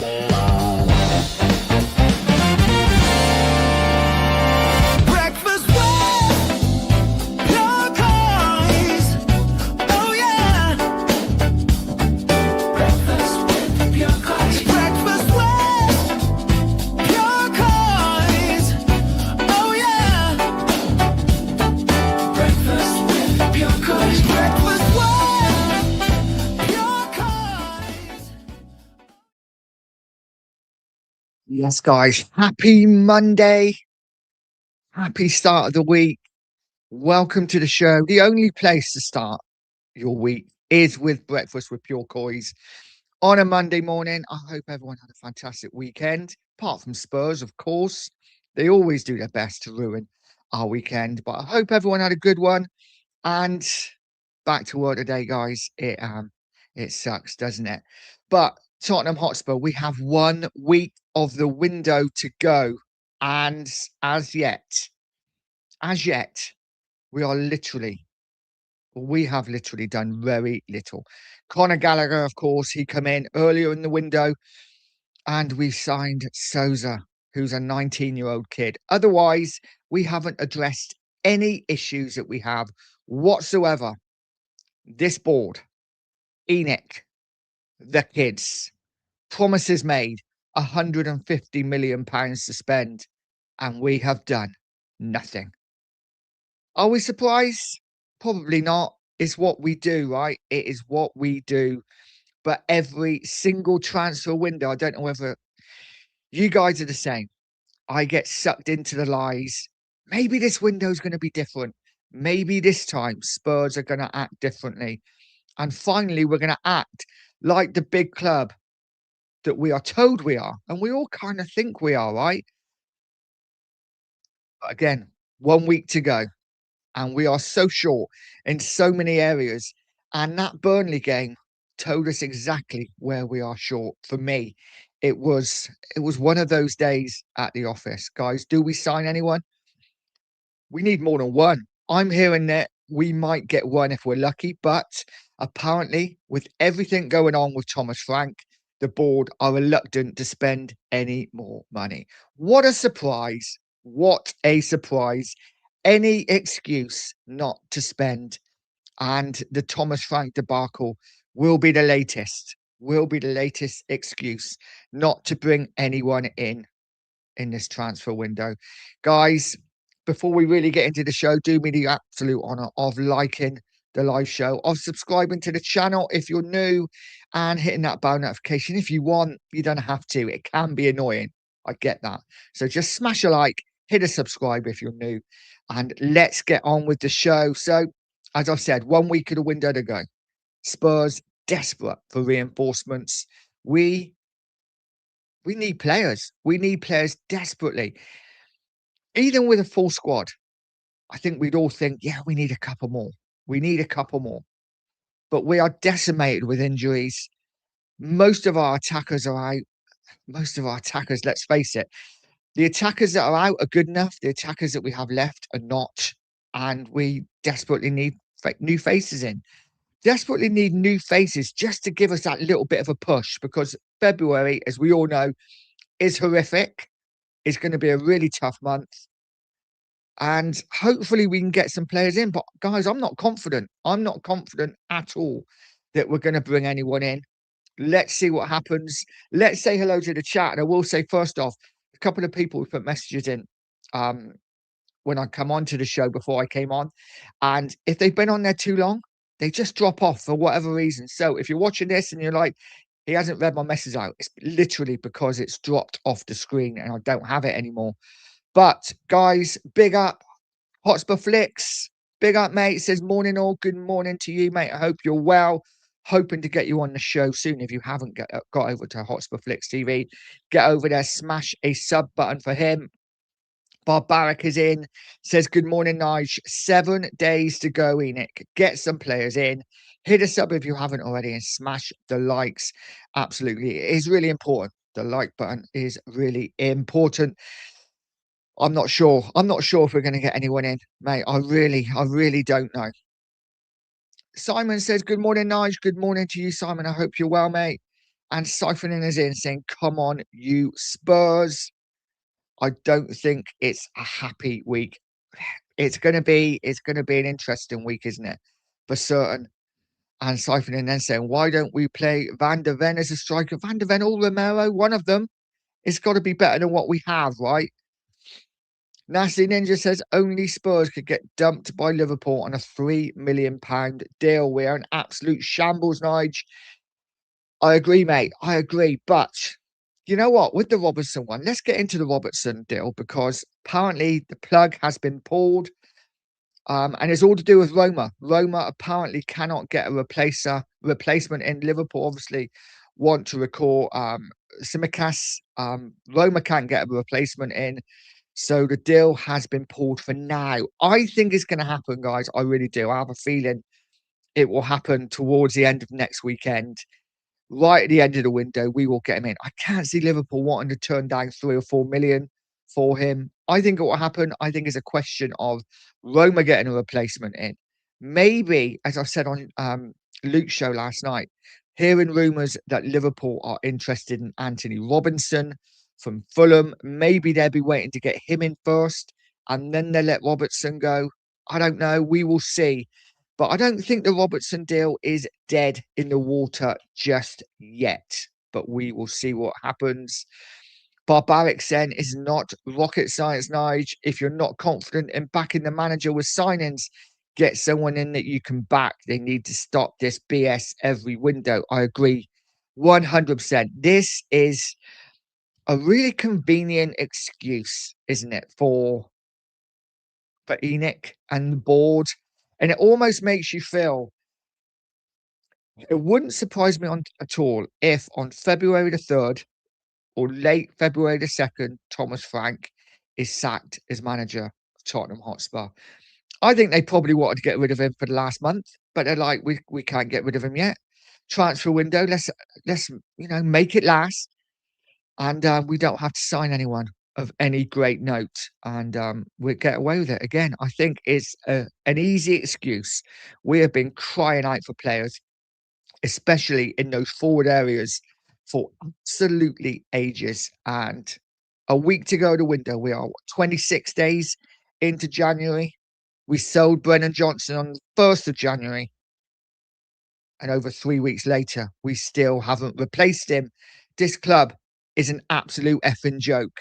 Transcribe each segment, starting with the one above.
Breakfast with your Coys. Oh yeah. Breakfast with your Coys. Breakfast with your Coys. Oh yeah. Breakfast with your Coys. Breakfast with your Coys. Yes, guys. Happy Monday. Happy start of the week. Welcome to the show. The only place to start your week is with Breakfast with Pure Coys on a Monday morning. I hope everyone had a fantastic weekend, apart from Spurs, of course. They always do their best to ruin our weekend, but I hope everyone had a good one. And back to work today, guys. It sucks, doesn't it? But Tottenham Hotspur, we have 1 week of the window to go, and as yet, we have literally done very little. Conor Gallagher, of course, he come in earlier in the window, and we signed Souza, who's a 19-year-old kid. Otherwise, we haven't addressed any issues that we have whatsoever. This board, Enoch, the kids, promises made, £150 million to spend, and we have done nothing. Are we surprised? Probably not. It's what we do, right? It is what we do. But every single transfer window, I don't know whether you guys are the same. I get sucked into the lies. Maybe this window is going to be different. Maybe this time Spurs are going to act differently. And finally, we're going to act like the big club that we are told we are. And we all kind of think we are, right? But again, 1 week to go. And we are so short in so many areas. And that Burnley game told us exactly where we are short. For me, it was one of those days at the office. Guys, do we sign anyone? We need more than one. I'm hearing that we might get one if we're lucky, but apparently, with everything going on with Thomas Frank, the board are reluctant to spend any more money. What a surprise! What a surprise! Any excuse not to spend, and the Thomas Frank debacle will be the latest. Will be the latest excuse not to bring anyone in this transfer window. Guys, before we really get into the show, do me the absolute honor of liking the live show, of subscribing to the channel if you're new, and hitting that bell notification if you want. You don't have to. It can be annoying. I get that. So just smash a like, hit a subscribe if you're new, and let's get on with the show. So, as I've said, 1 week of the window to go. Spurs desperate for reinforcements. We need players. We need players desperately. Even with a full squad, I think we'd all think, yeah, we need a couple more. We need a couple more. But we are decimated with injuries. Most of our attackers are out. Most of our attackers, let's face it, the attackers that are out are good enough. The attackers that we have left are not. And we desperately need new faces in. Desperately need new faces just to give us that little bit of a push, because February, as we all know, is horrific. It's going to be a really tough month. And hopefully we can get some players in. But guys, I'm not confident. I'm not confident at all that we're going to bring anyone in. Let's see what happens. Let's say hello to the chat. And I will say, first off, a couple of people who put messages in when I come on to the show before I came on. And if they've been on there too long, they just drop off for whatever reason. So if you're watching this and you're like, he hasn't read my message out, it's literally because it's dropped off the screen and I don't have it anymore. But guys, big up Hotspur Flicks. Big up, mate. It says morning all. Good morning to you, mate. I hope you're well. Hoping to get you on the show soon. If you haven't got over to Hotspur Flicks TV, get over there, smash a sub button for him. Barbaric is in, says, good morning, Nige. 7 days to go, Enoch. Get some players in. Hit us up if you haven't already and smash the likes. Absolutely. It is really important. The like button is really important. I'm not sure. I'm not sure if we're going to get anyone in, mate. I really don't know. Simon says, good morning, Nige. Good morning to you, Simon. I hope you're well, mate. and siphoning us in, saying, "Come on, you Spurs." I don't think it's a happy week. It's gonna be an interesting week, isn't it? For certain. And siphoning then saying, "Why don't we play Van der Ven as a striker? Van der Ven or Romero, one of them. It's got to be better than what we have, right?" Nasty Ninja says only Spurs could get dumped by Liverpool on a £3 million deal. We're an absolute shambles, Nige. I agree, mate. I agree. But you know what? With the Robertson one, let's get into the Robertson deal because apparently the plug has been pulled. And it's all to do with Roma. Roma apparently cannot get a replacement in. Liverpool obviously want to recall Simicas. Roma can't get a replacement in. So the deal has been pulled for now. I think it's going to happen, guys. I really do. I have a feeling it will happen towards the end of next weekend. Right at the end of the window, we will get him in. I can't see Liverpool wanting to turn down 3 or 4 million for him. I think it will happen. I think it's a question of Roma getting a replacement in. Maybe, as I said on Luke's show last night, hearing rumours that Liverpool are interested in Anthony Robinson from Fulham. Maybe they'll be waiting to get him in first and then they let Robertson go. I don't know. We will see. But I don't think the Robertson deal is dead in the water just yet. But we will see what happens. Barbaric Sen is not rocket science, Nige. If you're not confident in backing the manager with signings, get someone in that you can back. They need to stop this BS every window. I agree 100%. This is a really convenient excuse, isn't it, for Enoch and the board? And it almost makes you feel it wouldn't surprise me at all if on February the 3rd or late February the 2nd, Thomas Frank is sacked as manager of Tottenham Hotspur. I think they probably wanted to get rid of him for the last month, but they're like, we can't get rid of him yet. Transfer window, let's make it last, and we don't have to sign anyone of any great note, and we'll get away with it again. I think it's an easy excuse. We have been crying out for players, especially in those forward areas, for absolutely ages. And a week to go to the window. We are 26 days into January. We sold Brennan Johnson on the 1st of January. And over 3 weeks later, we still haven't replaced him. This club is an absolute effing joke.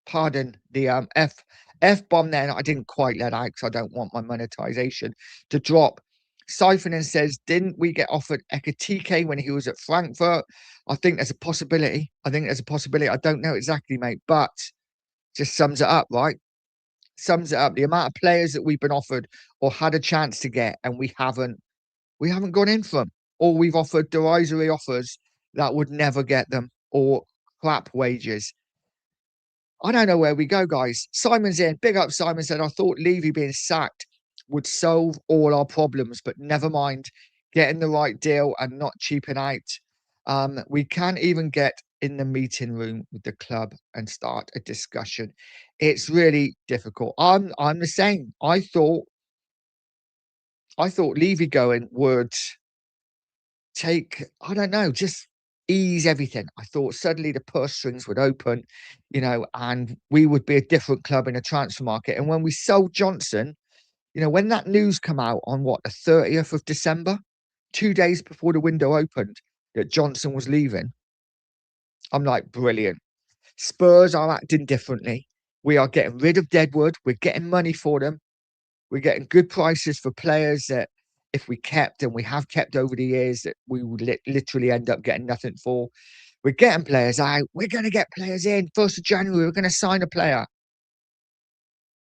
Pardon the F bomb there. I didn't quite let out because I don't want my monetization to drop. Siphoning says, didn't we get offered Ekatike when he was at Frankfurt? I think there's a possibility. I don't know exactly, mate, but just sums it up, right? Sums it up. The amount of players that we've been offered or had a chance to get, and we haven't gone in for them, or we've offered derisory offers that would never get them, or crap wages. I don't know where we go, guys. Simon's in. Big up, Simon said, I thought Levy being sacked would solve all our problems, but never mind. Getting the right deal and not cheaping out. We can't even get in the meeting room with the club and start a discussion. It's really difficult. I'm the same. I thought Levy going would take, I don't know, just ease everything. I thought suddenly the purse strings would open, and we would be a different club in a transfer market. And when we sold Johnson, when that news come out on what, the 30th of December, 2 days before the window opened, that Johnson was leaving, I'm like, brilliant. Spurs are acting differently. We are getting rid of Deadwood. We're getting money for them. We're getting good prices for players that if we kept, and we have kept over the years, that we would literally end up getting nothing for. We're getting players out. We're going to get players in. 1st of January, we're going to sign a player.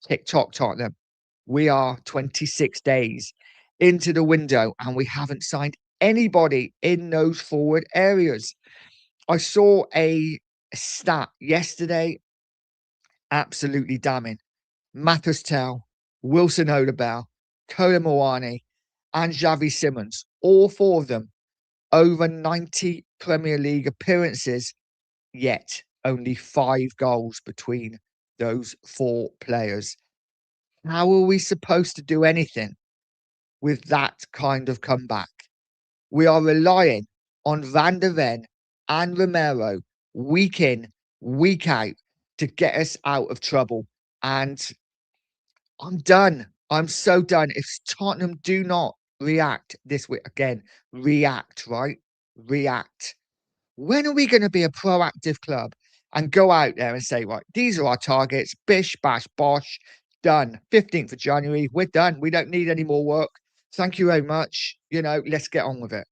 TikTok, Tottenham. We are 26 days into the window and we haven't signed anybody in those forward areas. I saw a stat yesterday, absolutely damning. Mathis Tell, Wilson Odubel, Kola Moani, and Xavi Simons, all four of them over 90 Premier League appearances, yet only 5 goals between those 4 players. How are we supposed to do anything with that kind of comeback? We are relying on Van der Ven and Romero week in, week out to get us out of trouble. And I'm done. I'm so done. If Tottenham do not react this week, again, react, right? React. When are we going to be a proactive club and go out there and say, right, these are our targets, bish, bash, bosh, done. 15th of January, we're done. We don't need any more work. Thank you very much. Let's get on with it.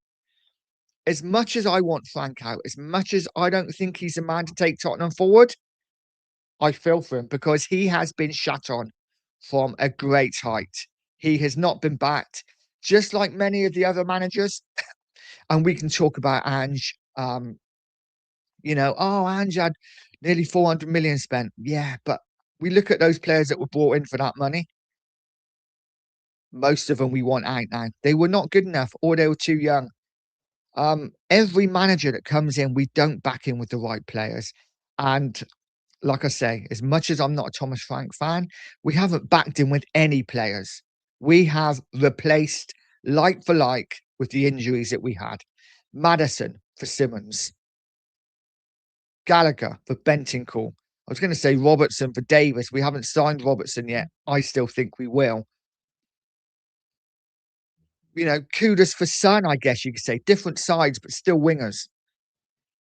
As much as I want Frank out, as much as I don't think he's the man to take Tottenham forward, I feel for him because he has been shut on from a great height. He has not been backed, just like many of the other managers. And we can talk about Ange. Oh, Ange had nearly 400 million spent. Yeah, but we look at those players that were brought in for that money. Most of them we want out now. They were not good enough or they were too young. Every manager that comes in, we don't back in with the right players. And like I say, as much as I'm not a Thomas Frank fan, we haven't backed in with any players. We have replaced like for like with the injuries that we had. Maddison for Simmons, Gallagher for Bentancur. I was going to say Robertson for Davis. We haven't signed Robertson yet. I still think we will. Kudus for Son, I guess you could say. Different sides, but still wingers.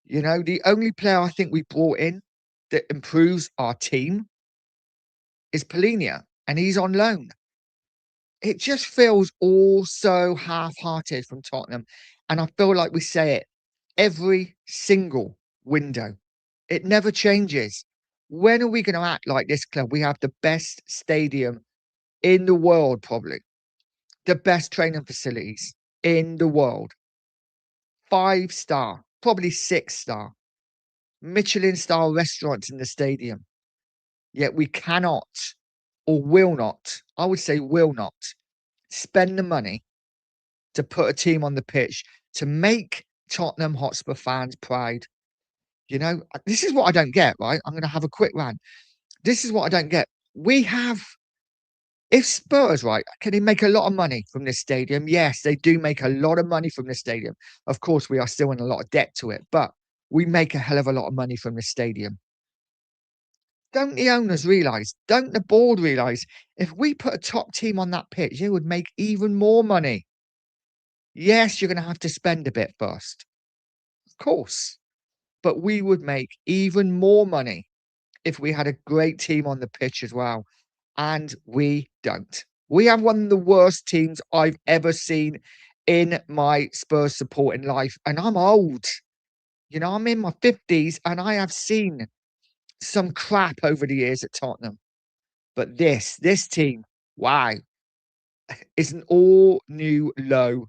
The only player I think we brought in that improves our team is Polinia, and he's on loan. It just feels all so half-hearted from Tottenham, and I feel like we say it every single window. It never changes. When are we going to act like this club? We have the best stadium in the world, probably the best training facilities in the world. 5-star, probably 6-star, Michelin-star restaurants in the stadium. Yet we cannot or will not, I would say will not, spend the money to put a team on the pitch to make Tottenham Hotspur fans proud. This is what I don't get, right? I'm going to have a quick rant. This is what I don't get. If Spurs, right, can they make a lot of money from this stadium? Yes, they do make a lot of money from this stadium. Of course, we are still in a lot of debt to it, but we make a hell of a lot of money from this stadium. Don't the owners realise? Don't the board realise? If we put a top team on that pitch, they would make even more money. Yes, you're going to have to spend a bit first, of course, but we would make even more money if we had a great team on the pitch as well. And we don't. We have one of the worst teams I've ever seen in my Spurs supporting life. And I'm old. I'm in my 50s and I have seen some crap over the years at Tottenham. But this team, wow, is an all new low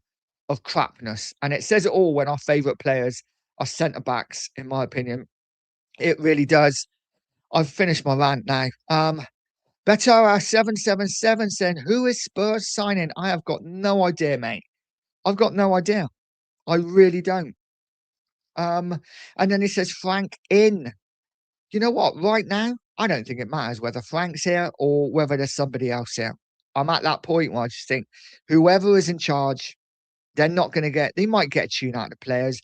of crapness. And it says it all when our favourite players are centre backs, in my opinion. It really does. I've finished my rant now. Betara 777 saying, who is Spurs signing? I have got no idea, mate. I've got no idea. I really don't. And then he says Frank in. You know what? Right now, I don't think it matters whether Frank's here or whether there's somebody else here. I'm at that point where I just think whoever is in charge, they're not going to they might get a tune out of the players.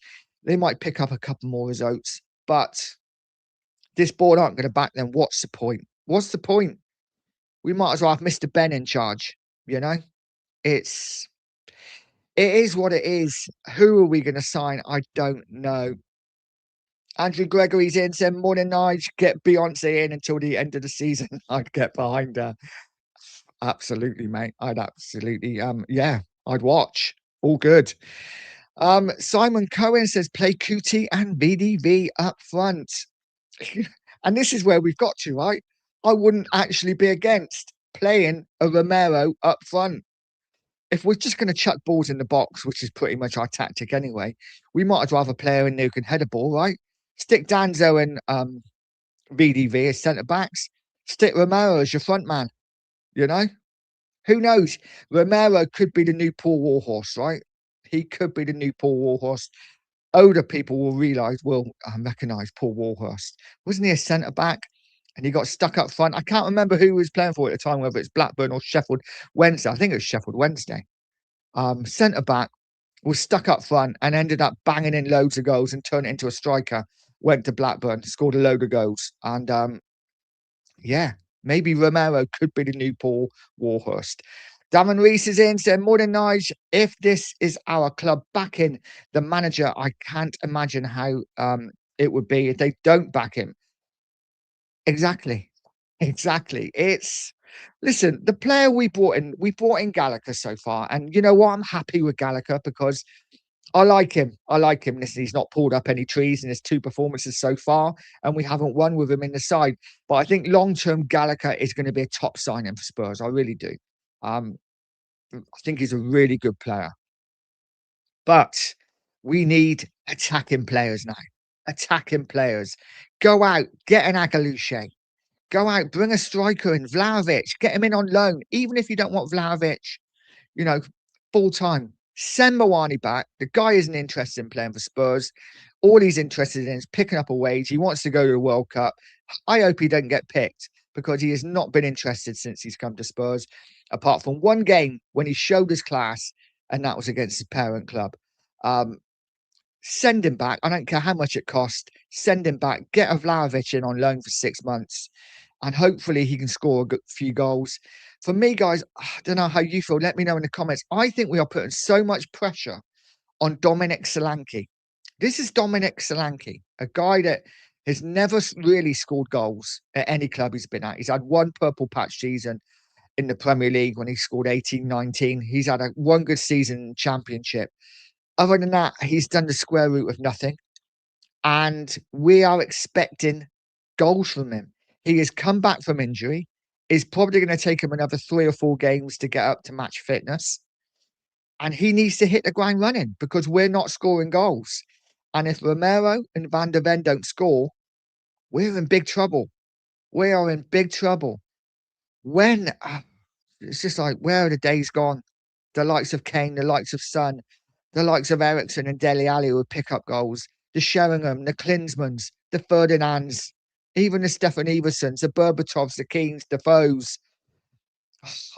They might pick up a couple more results, but this board aren't going to back them. What's the point? What's the point? We might as well have Mr. Ben in charge, you know? It's it is what it is. Who are we going to sign? I don't know. Andrew Gregory's in, saying, morning, Nige, get Beyonce in until the end of the season. I'd get behind her. Absolutely, mate. I'd absolutely, yeah, I'd watch. All good. Simon Cohen says, play Kuti and VDV up front. And this is where we've got to, right? I wouldn't actually be against playing a Romero up front. If we're just going to chuck balls in the box, which is pretty much our tactic anyway, we might as well have a player in who can head a ball, right? Stick Danzo and VDV as centre backs. Stick Romero as your front man. You know, who knows? Romero could be the new Paul Warhorse, right? He could be the new Paul Warhorse. Older people will recognise Paul Warhurst. Wasn't he a centre back? And he got stuck up front. I can't remember who he was playing for at the time, whether it's Blackburn or Sheffield Wednesday. I think it was Sheffield Wednesday. Centre back, was stuck up front and ended up banging in loads of goals and turned it into a striker. Went to Blackburn, scored a load of goals, and yeah, maybe Romero could be the new Paul Warhurst. Darren Reese is in, saying, Morning Nige, if this is our club backing the manager, I can't imagine how it would be if they don't back him. Exactly. Exactly. It's listen, the player we brought in Gallagher so far. And you know what? I'm happy with Gallagher because I like him. I like him. Listen, he's not pulled up any trees in his two performances so far, and we haven't won with him in the side. But I think long term Gallagher is going to be a top signing for Spurs. I really do. Um, I think he's a really good player. But we need attacking players now. Attacking players. Go out, get an Agaluche. Go out, bring a striker in, Vlahovic, get him in on loan. Even if you don't want Vlahovic, you know, full time. Send Mawani back. The guy isn't interested in playing for Spurs. All he's interested in is picking up a wage. He wants to go to the World Cup. I hope he doesn't get picked because he has not been interested since he's come to Spurs, apart from one game when he showed his class, and that was against his parent club. Um, Send him back. I don't care how much it costs. Send him back. Get a Vlahovic in on loan for 6 months, and hopefully he can score a good few goals. For me, guys, I don't know how you feel. Let me know in the comments. I think we are putting so much pressure on Dominic Solanke. This is Dominic Solanke, a guy that has never really scored goals at any club he's been at. He's had one purple patch season in the Premier League when he scored 18, 19. He's had one good season in the Championship. Other than that, he's done the square root of nothing. And we are expecting goals from him. He has come back from injury. It's probably going to take him another 3 or 4 games to get up to match fitness. And he needs to hit the ground running because we're not scoring goals. And if Romero and Van der Ven don't score, we're in big trouble. We are in big trouble. When it's just like, where are the days gone? The likes of Kane, the likes of Son, the likes of Ericsson and Dele Alli who would pick up goals, the Sheringham, the Klinsmans, the Ferdinands, even the Stefan Eversons, the Berbatovs, the Keens, the Foes.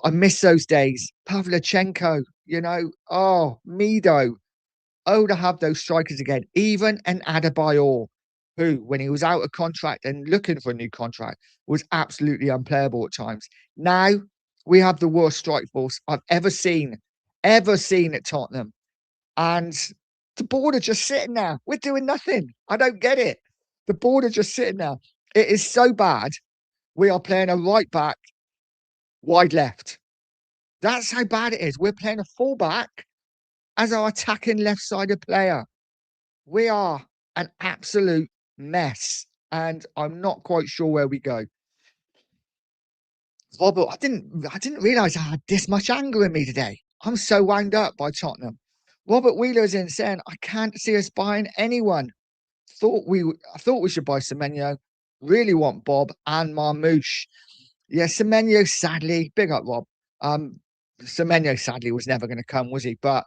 I miss those days. Pavlyuchenko, Mido. Oh, to have those strikers again. Even an Adebayor, who, when he was out of contract and looking for a new contract, was absolutely unplayable at times. Now we have the worst strike force I've ever seen at Tottenham. And the board are just sitting there. We're doing nothing. I don't get it. The board are just sitting there. It is so bad. We are playing a right back, wide left. That's how bad it is. We're playing a full back as our attacking left-sided player. We are an absolute mess. And I'm not quite sure where we go. Robert, I didn't realise I had this much anger in me today. I'm so wound up by Tottenham. Robert Wheeler's in saying, I can't see us buying anyone. I thought we should buy Semenyo. Really want Bob and Marmouche. Yeah, Semenyo, sadly, big up Rob. Semenyo sadly was never going to come, was he? But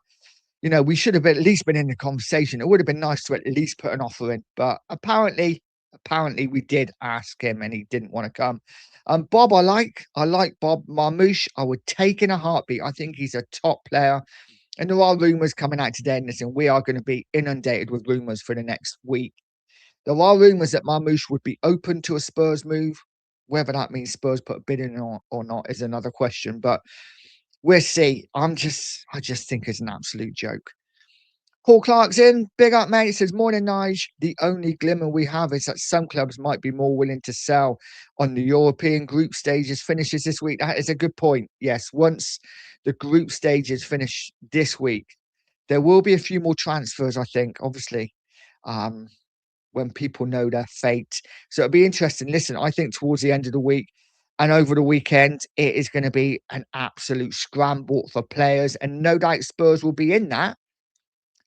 we should have at least been in the conversation. It would have been nice to at least put an offer in. But apparently we did ask him and he didn't want to come. Bob, I like Bob Marmouche. I would take in a heartbeat. I think he's a top player. And there are rumours coming out today, and listen, we are going to be inundated with rumours for the next week. There are rumours that Marmouche would be open to a Spurs move. Whether that means Spurs put a bid in or not is another question. But we'll see. I just think it's an absolute joke. Paul Clark's in. Big up, mate. He says, Morning, Nige. The only glimmer we have is that some clubs might be more willing to sell on the European group stages finishes this week. That is a good point. Yes, once the group stages finish this week, there will be a few more transfers, I think, obviously, when people know their fate. So it'll be interesting. Listen, I think towards the end of the week and over the weekend, it is going to be an absolute scramble for players. And no doubt Spurs will be in that.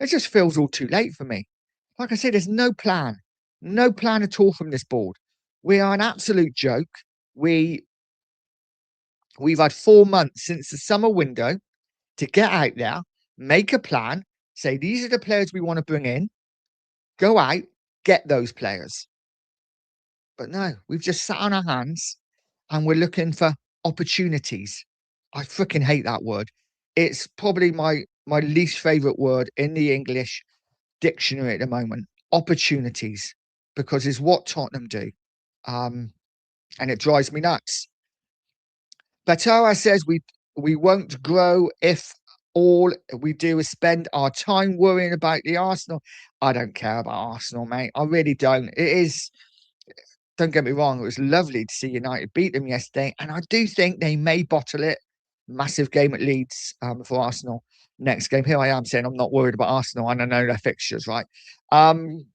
It just feels all too late for me. Like I said, there's no plan at all from this board. We are an absolute joke. We've had 4 months since the summer window to get out there, make a plan, say these are the players we want to bring in, go out, get those players. But no, we've just sat on our hands and we're looking for opportunities. I freaking hate that word. It's probably my my least favorite word in the English dictionary at the moment. Opportunities, because it's what Tottenham do. Um, and it drives me nuts. Batara says we won't grow if all we do is spend our time worrying about the Arsenal. I don't care about Arsenal, mate. I really don't. It is, don't get me wrong, it was lovely to see United beat them yesterday, and I do think they may bottle it. Massive game at Leeds for Arsenal next game. Here I am saying I'm not worried about Arsenal, and I know their fixtures, right? Um,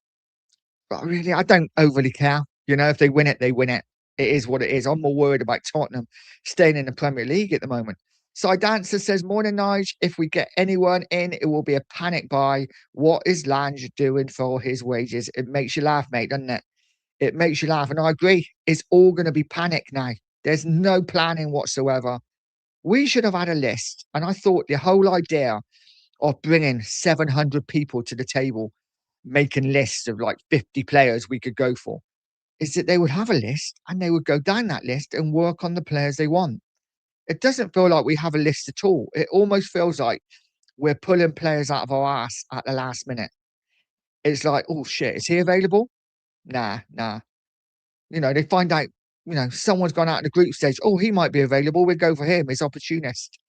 but really, I don't overly care. You know, if they win it, they win it. It is what it is. I'm more worried about Tottenham staying in the Premier League at the moment. Side Dancer says, Morning, Nige. If we get anyone in, it will be a panic buy. What is Lange doing for his wages? It makes you laugh, mate, doesn't it? It makes you laugh. And I agree. It's all going to be panic now. There's no planning whatsoever. We should have had a list. And I thought the whole idea of bringing 700 people to the table, making lists of like 50 players we could go for, is that they would have a list and they would go down that list and work on the players they want. It doesn't feel like we have a list at all. It almost feels like we're pulling players out of our ass at the last minute. It's like, oh shit, is he available? Nah, nah. You know, they find out, you know, someone's gone out in the group stage. Oh, he might be available. We'll go for him. He's opportunist.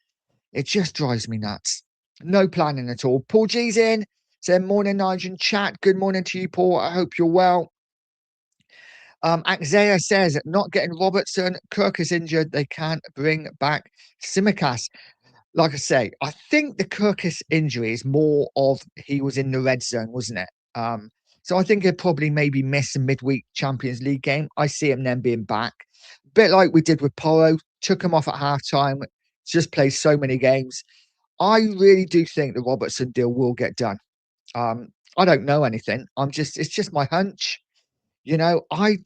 It just drives me nuts. No planning at all. Paul G's in. Said, Morning, Nigel chat. Good morning to you, Paul. I hope you're well. Axea says, not getting Robertson. Kirk is injured. They can't bring back Simicast. Like I say, I think the Kirkus injury is more of he was in the red zone, wasn't it? So I think he'll probably maybe miss a midweek Champions League game. I see him then being back. A bit like we did with Porro, took him off at halftime, just plays so many games. I really do think the Robertson deal will get done. I don't know anything. It's just my hunch. You know, I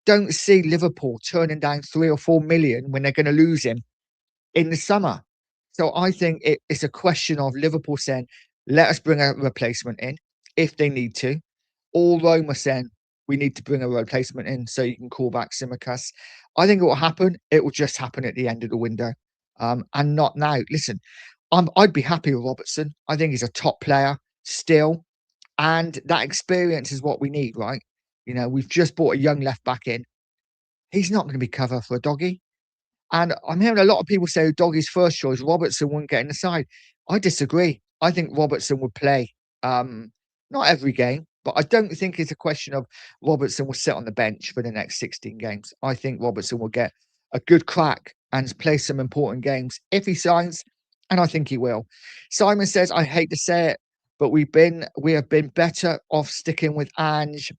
don't see Liverpool turning down 3 or 4 million when they're going to lose him in the summer. So I think it's a question of Liverpool saying, let us bring a replacement in if they need to. Or Roma saying, we need to bring a replacement in so you can call back Simicast. I think it will happen. It will just happen at the end of the window and not now. Listen, I'd be happy with Robertson. I think he's a top player still. And that experience is what we need, right? You know, we've just brought a young left back in. He's not going to be cover for a doggy. And I'm hearing a lot of people say Doggy's first choice, Robertson wouldn't get in the side. I disagree. I think Robertson would play. Not every game, but I don't think it's a question of Robertson will sit on the bench for the next 16 games. I think Robertson will get a good crack and play some important games if he signs, and I think he will. Simon says, I hate to say it, but we have been better off sticking with Ange.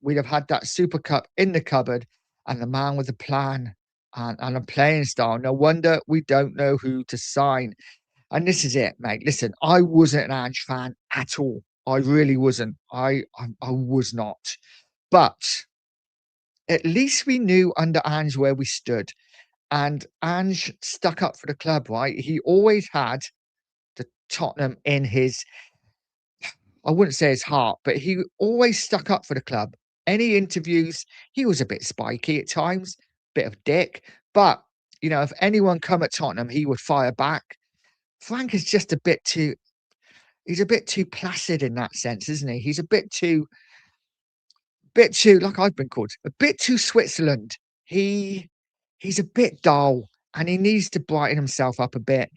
We'd have had that Super Cup in the cupboard and the man with a plan and a playing style. No wonder we don't know who to sign. And this is it, mate. Listen, I wasn't an Ange fan at all. I really wasn't. I was not. But at least we knew under Ange where we stood. And Ange stuck up for the club, right? He always had the Tottenham in his, I wouldn't say his heart, but he always stuck up for the club. Any interviews, he was a bit spiky at times, bit of dick. But, you know, if anyone come at Tottenham, he would fire back. Frank is just a bit too, he's a bit too placid in that sense, isn't he? He's a bit too, like I've been called, a bit too Switzerland. He's a bit dull and he needs to brighten himself up a bit.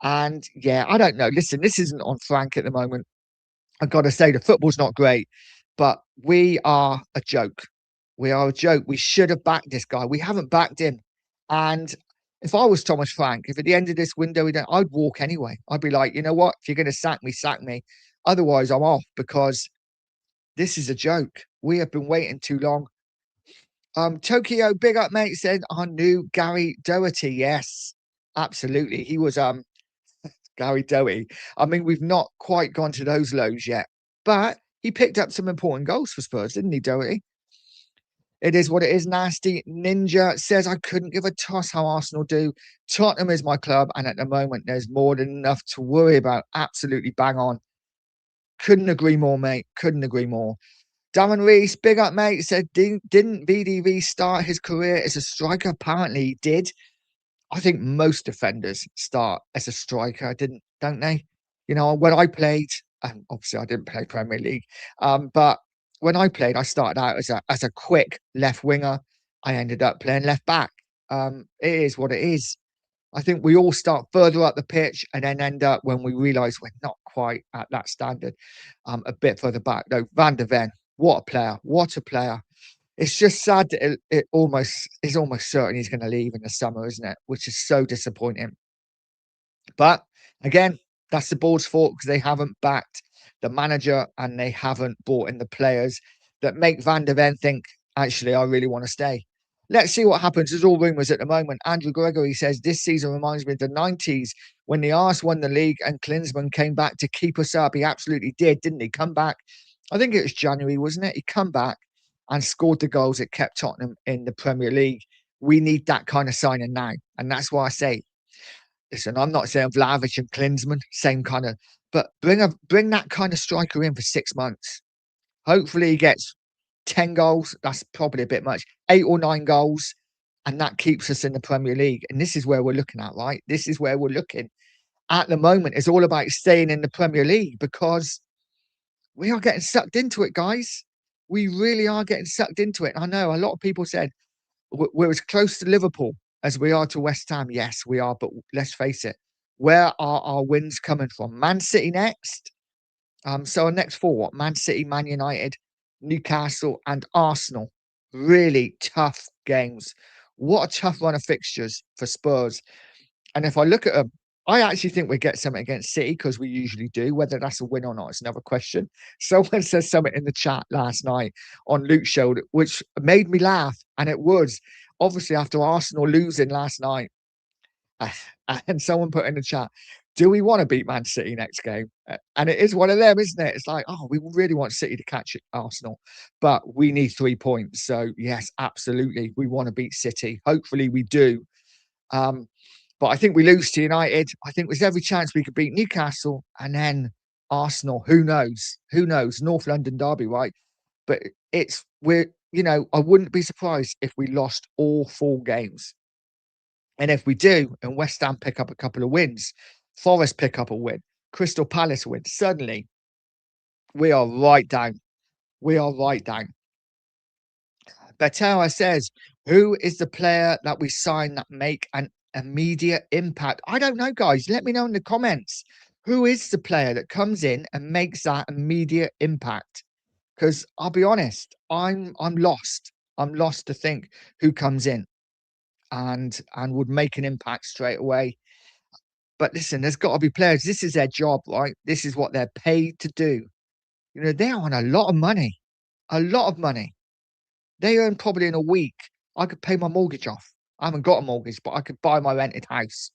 And yeah, I don't know. Listen, this isn't on Frank at the moment. I've got to say the football's not great, but we are a joke. We are a joke. We should have backed this guy. We haven't backed him. And if I was Thomas Frank, if at the end of this window, I'd walk anyway. I'd be like, you know what? If you're going to sack me, sack me. Otherwise, I'm off because this is a joke. We have been waiting too long. Tokyo, big up, mate, said, I knew Gary Doherty. Yes, absolutely. He was Gary Dowie. I mean, we've not quite gone to those lows yet, but he picked up some important goals for Spurs, didn't he, Doherty? It is what it is. Nasty Ninja says, I couldn't give a toss how Arsenal do. Tottenham is my club, and at the moment, there's more than enough to worry about. Absolutely bang on. Couldn't agree more, mate. Couldn't agree more. Darren Reese, big up, mate, said, didn't VDV start his career as a striker? Apparently he did. I think most defenders start as a striker, don't they? You know, when I played, and obviously I didn't play Premier League, but when I played, I started out as a quick left winger. I ended up playing left back. It is what it is. I think we all start further up the pitch and then end up when we realise we're not quite at that standard, a bit further back. No, Van der Ven, what a player! What a player! It's just sad that it almost is almost certain he's going to leave in the summer, isn't it? Which is so disappointing. But again, that's the board's fault because they haven't backed the manager and they haven't brought in the players that make Van der Ven think, actually, I really want to stay. Let's see what happens. There's all rumours at the moment. Andrew Gregory says this season reminds me of the 90s when the Arse won the league and Klinsmann came back to keep us up. He absolutely did, didn't he? Come back. I think it was January, wasn't it? He come back and scored the goals that kept Tottenham in the Premier League. We need that kind of signing now. And that's why I say, listen, I'm not saying Vlahovic and Klinsmann, same kind of, but bring that kind of striker in for 6 months. Hopefully he gets 10 goals. That's probably a bit much. 8 or 9 goals, and that keeps us in the Premier League. And this is where we're looking at, right? This is where we're looking at the moment. It's all about staying in the Premier League because we are getting sucked into it, guys. We really are getting sucked into it. I know a lot of people said we're as close to Liverpool as we are to West Ham. Yes, we are, but let's face it, where are our wins coming from? Man City next. So our next four, what? Man City, Man United, Newcastle, and Arsenal. Really tough games. What a tough run of fixtures for Spurs. And if I look at them, I actually think we get something against City because we usually do. Whether that's a win or not is another question. Someone said something in the chat last night on Luke's show, which made me laugh. And it was obviously after Arsenal losing last night. And someone put in the chat, do we want to beat Man City next game? And it is one of them, isn't it? It's like, oh, we really want City to catch Arsenal, but we need 3 points. So, yes, absolutely. We want to beat City. Hopefully we do. But I think we lose to United. I think there's every chance we could beat Newcastle and then Arsenal. Who knows? Who knows? North London derby, right? But I wouldn't be surprised if we lost all 4 games. And if we do, and West Ham pick up a couple of wins, Forest pick up a win, Crystal Palace win, suddenly we are right down. We are right down. Betera says, who is the player that we sign that make an immediate impact? I don't know, guys. Let me know in the comments. Who is the player that comes in and makes that immediate impact? Because I'll be honest, I'm lost. I'm lost to think who comes in and would make an impact straight away. But listen, there's got to be players. This is their job, right? This is what they're paid to do. You know, they're on a lot of money, a lot of money. They earn probably in a week. I could pay my mortgage off. I haven't got a mortgage, but I could buy my rented house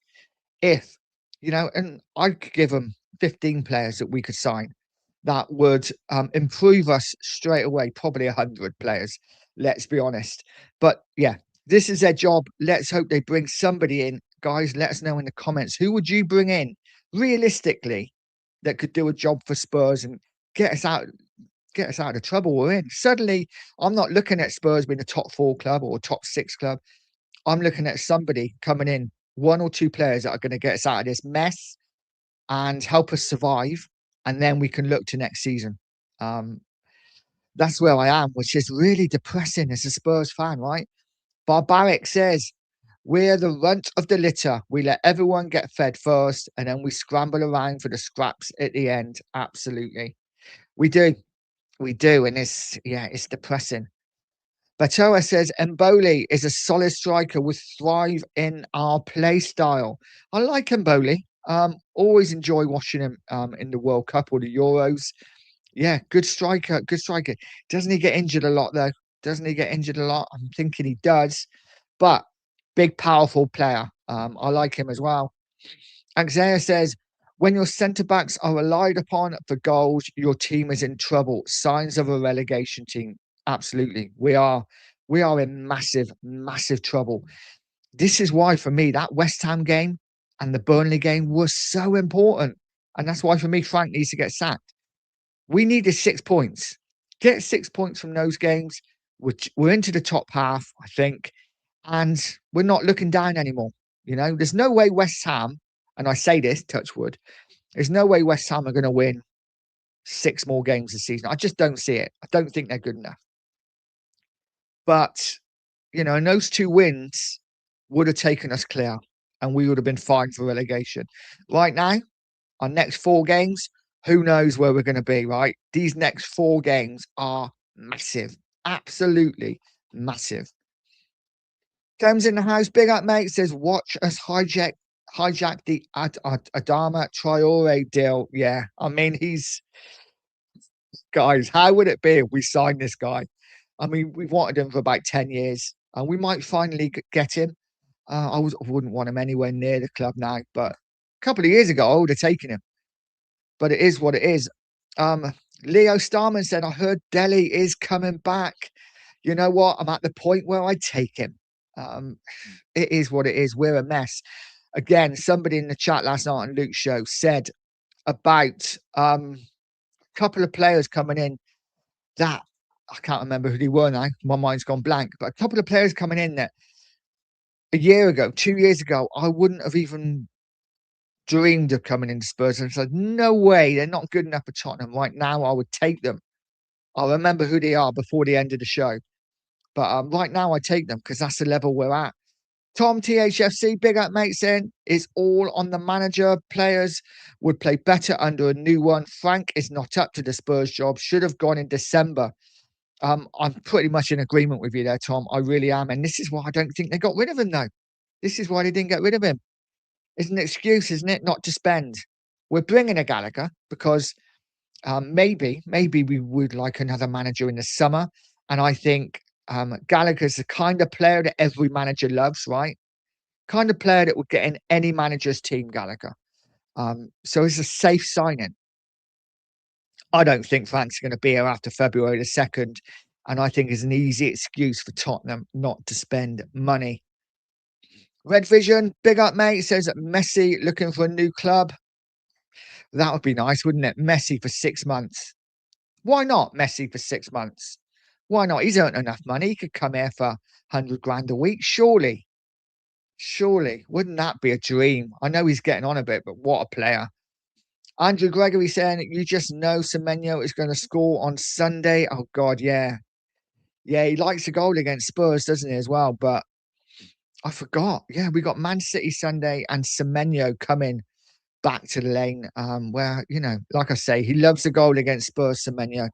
if, and I could give them 15 players that we could sign that would improve us straight away, probably 100 players, let's be honest. But yeah, this is their job. Let's hope they bring somebody in. Guys, let us know in the comments. Who would you bring in realistically that could do a job for Spurs and get us out of the trouble we're in? Suddenly, I'm not looking at Spurs being a top 4 club or a top 6 club. I'm looking at somebody coming in, 1 or 2 players that are going to get us out of this mess and help us survive. And then we can look to next season. That's where I am, which is really depressing as a Spurs fan, right? Barbaric says, we're the runt of the litter. We let everyone get fed first, and then we scramble around for the scraps at the end. Absolutely. We do. We do. And it's depressing. Batoa says, Mboli is a solid striker with thrive in our play style. I like Mboli. Always enjoy watching him in the World Cup or the Euros. Yeah, good striker, good striker. Doesn't he get injured a lot, though? Doesn't he get injured a lot? I'm thinking he does. But big, powerful player. I like him as well. Axaya says, when your centre-backs are relied upon for goals, your team is in trouble. Signs of a relegation team. Absolutely. We are in massive, massive trouble. This is why, for me, that West Ham game and the Burnley game was so important. And that's why, for me, Frank needs to get sacked. We needed 6 points. Get 6 points from those games, which we're into the top half, I think, and we're not looking down anymore. There's no way West Ham, and I say this, touch wood, There's no way West Ham are going to win 6 more games this season. I just don't see it. I don't think they're good enough. But, and those 2 wins would have taken us clear and we would have been fine for relegation. Right now, our next 4 games, who knows where we're going to be, right? These next 4 games are massive. Absolutely massive. Thames in the house, big up, mate. Says, watch us hijack the Adama Traore deal. Yeah, I mean, guys, how would it be if we signed this guy? I mean, we've wanted him for about 10 years and we might finally get him. I wouldn't want him anywhere near the club now, but a couple of years ago, I would have taken him. But it is what it is. Leo Starman said, I heard Delhi is coming back. You know what? I'm at the point where I take him. It is what it is. We're a mess. Again, somebody in the chat last night on Luke's show said about a couple of players coming in that I can't remember who they were now. My mind's gone blank. But a couple of players coming in that a year ago, 2 years ago, I wouldn't have even dreamed of coming into Spurs. And said, no way, they're not good enough for Tottenham. Right now, I would take them. I'll remember who they are before the end of the show. But right now, I take them because that's the level we're at. Tom THFC, big up, mate, saying it's all on the manager. Players would play better under a new one. Frank is not up to the Spurs job. Should have gone in December. I'm pretty much in agreement with you there, Tom. I really am. And this is why I don't think they got rid of him, though. This is why they didn't get rid of him. It's an excuse, isn't it, not to spend? We're bringing a Gallagher because maybe we would like another manager in the summer. And I think Gallagher's the kind of player that every manager loves, right? Kind of player that would get in any manager's team, Gallagher. So it's a safe signing. I don't think Frank's going to be here after February the 2nd. And I think it's an easy excuse for Tottenham not to spend money. Red Vision, big up, mate, says that Messi looking for a new club. That would be nice, wouldn't it? Messi for 6 months. Why not Messi for 6 months? Why not? He's earned enough money. He could come here for 100 grand a week, surely. Surely. Wouldn't that be a dream? I know he's getting on a bit, but what a player. Andrew Gregory saying, you just know Semenyo is going to score on Sunday. Oh, God, yeah. Yeah, he likes a goal against Spurs, doesn't he, as well? But I forgot. Yeah, we got Man City Sunday and Semenyo coming back to the lane where, like I say, he loves a goal against Spurs, Semenyo.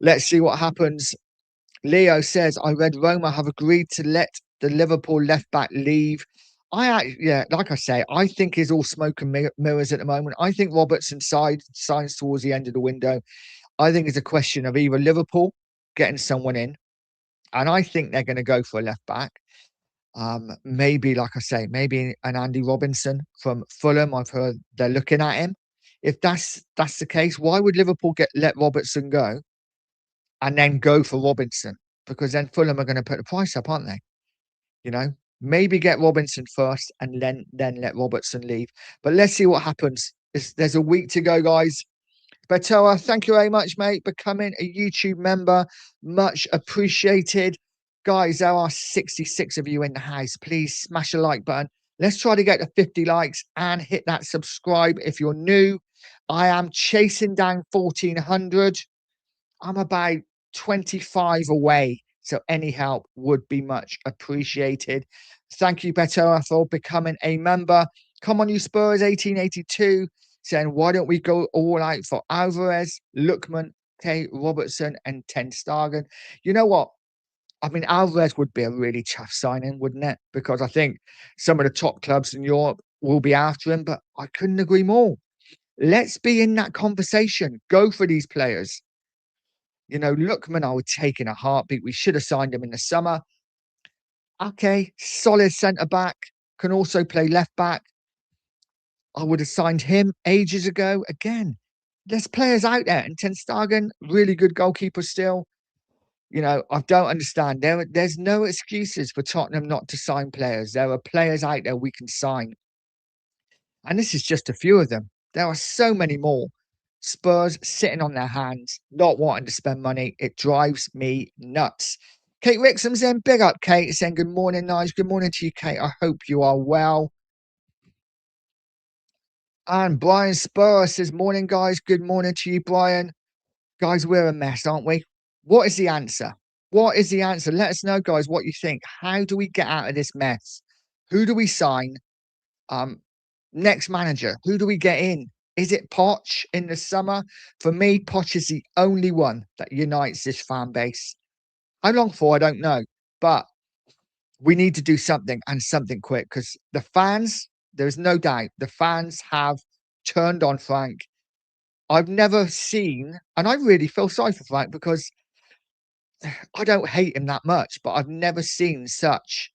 Let's see what happens. Leo says, I read Roma have agreed to let the Liverpool left back leave. Like I say, I think it's all smoke and mirrors at the moment. I think Robertson signs towards the end of the window. I think it's a question of either Liverpool getting someone in, and I think they're going to go for a left back. Maybe, like I say, maybe an Andy Robinson from Fulham. I've heard they're looking at him. If that's the case, why would Liverpool let Robertson go and then go for Robinson? Because then Fulham are going to put the price up, aren't they? Maybe get Robinson first and then let Robertson leave. But let's see what happens. There's a week to go, guys. Betoa, thank you very much, mate, becoming a YouTube member. Much appreciated. Guys, there are 66 of you in the house. Please smash a like button. Let's try to get to 50 likes and hit that subscribe if you're new. I am chasing down 1,400. I'm about 25 away. So any help would be much appreciated. Thank you, Betoa, for becoming a member. Come on, you Spurs, 1882. Saying, why don't we go all out for Alvarez, Lookman, Kay Robertson, and Ten Stegen? You know what? I mean, Alvarez would be a really tough signing, wouldn't it? Because I think some of the top clubs in Europe will be after him, but I couldn't agree more. Let's be in that conversation. Go for these players. Lookman, I would take in a heartbeat. We should have signed him in the summer. Okay, solid centre back, can also play left back. I would have signed him ages ago. Again, there's players out there. And Ten Stegen, really good goalkeeper still. I don't understand. There's no excuses for Tottenham not to sign players. There are players out there we can sign. And this is just a few of them. There are so many more. Spurs sitting on their hands, not wanting to spend money. It drives me nuts. Kate Rixham's in. Big up, Kate. Saying good morning, Nige. Good morning to you, Kate. I hope you are well. And Brian Spurs says, morning, guys. Good morning to you, Brian. Guys, we're a mess, aren't we? What is the answer? What is the answer? Let us know, guys, what you think. How do we get out of this mess? Who do we sign? Um, Next manager, who do we get in? Is it Poch in the summer? For me, Poch is the only one that unites this fan base. How long for? I don't know. But we need to do something and something quick because the fans, there's no doubt, the fans have turned on Frank. I've never seen, and I really feel sorry for Frank because I don't hate him that much, but I've never seen such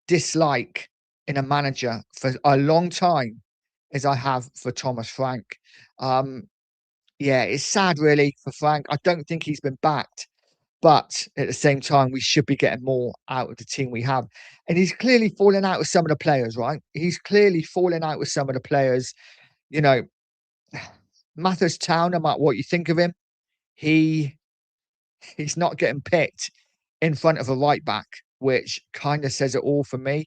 dislike in a manager for a long time as I have for Thomas Frank. Um, yeah, it's sad really for Frank. I don't think he's been backed, but at the same time, we should be getting more out of the team we have. And he's clearly falling out with some of the players, right? He's clearly falling out with some of the players. You know, Mathers Town, no matter what you think of him, he he's not getting picked in front of a right back, which kind of says it all for me.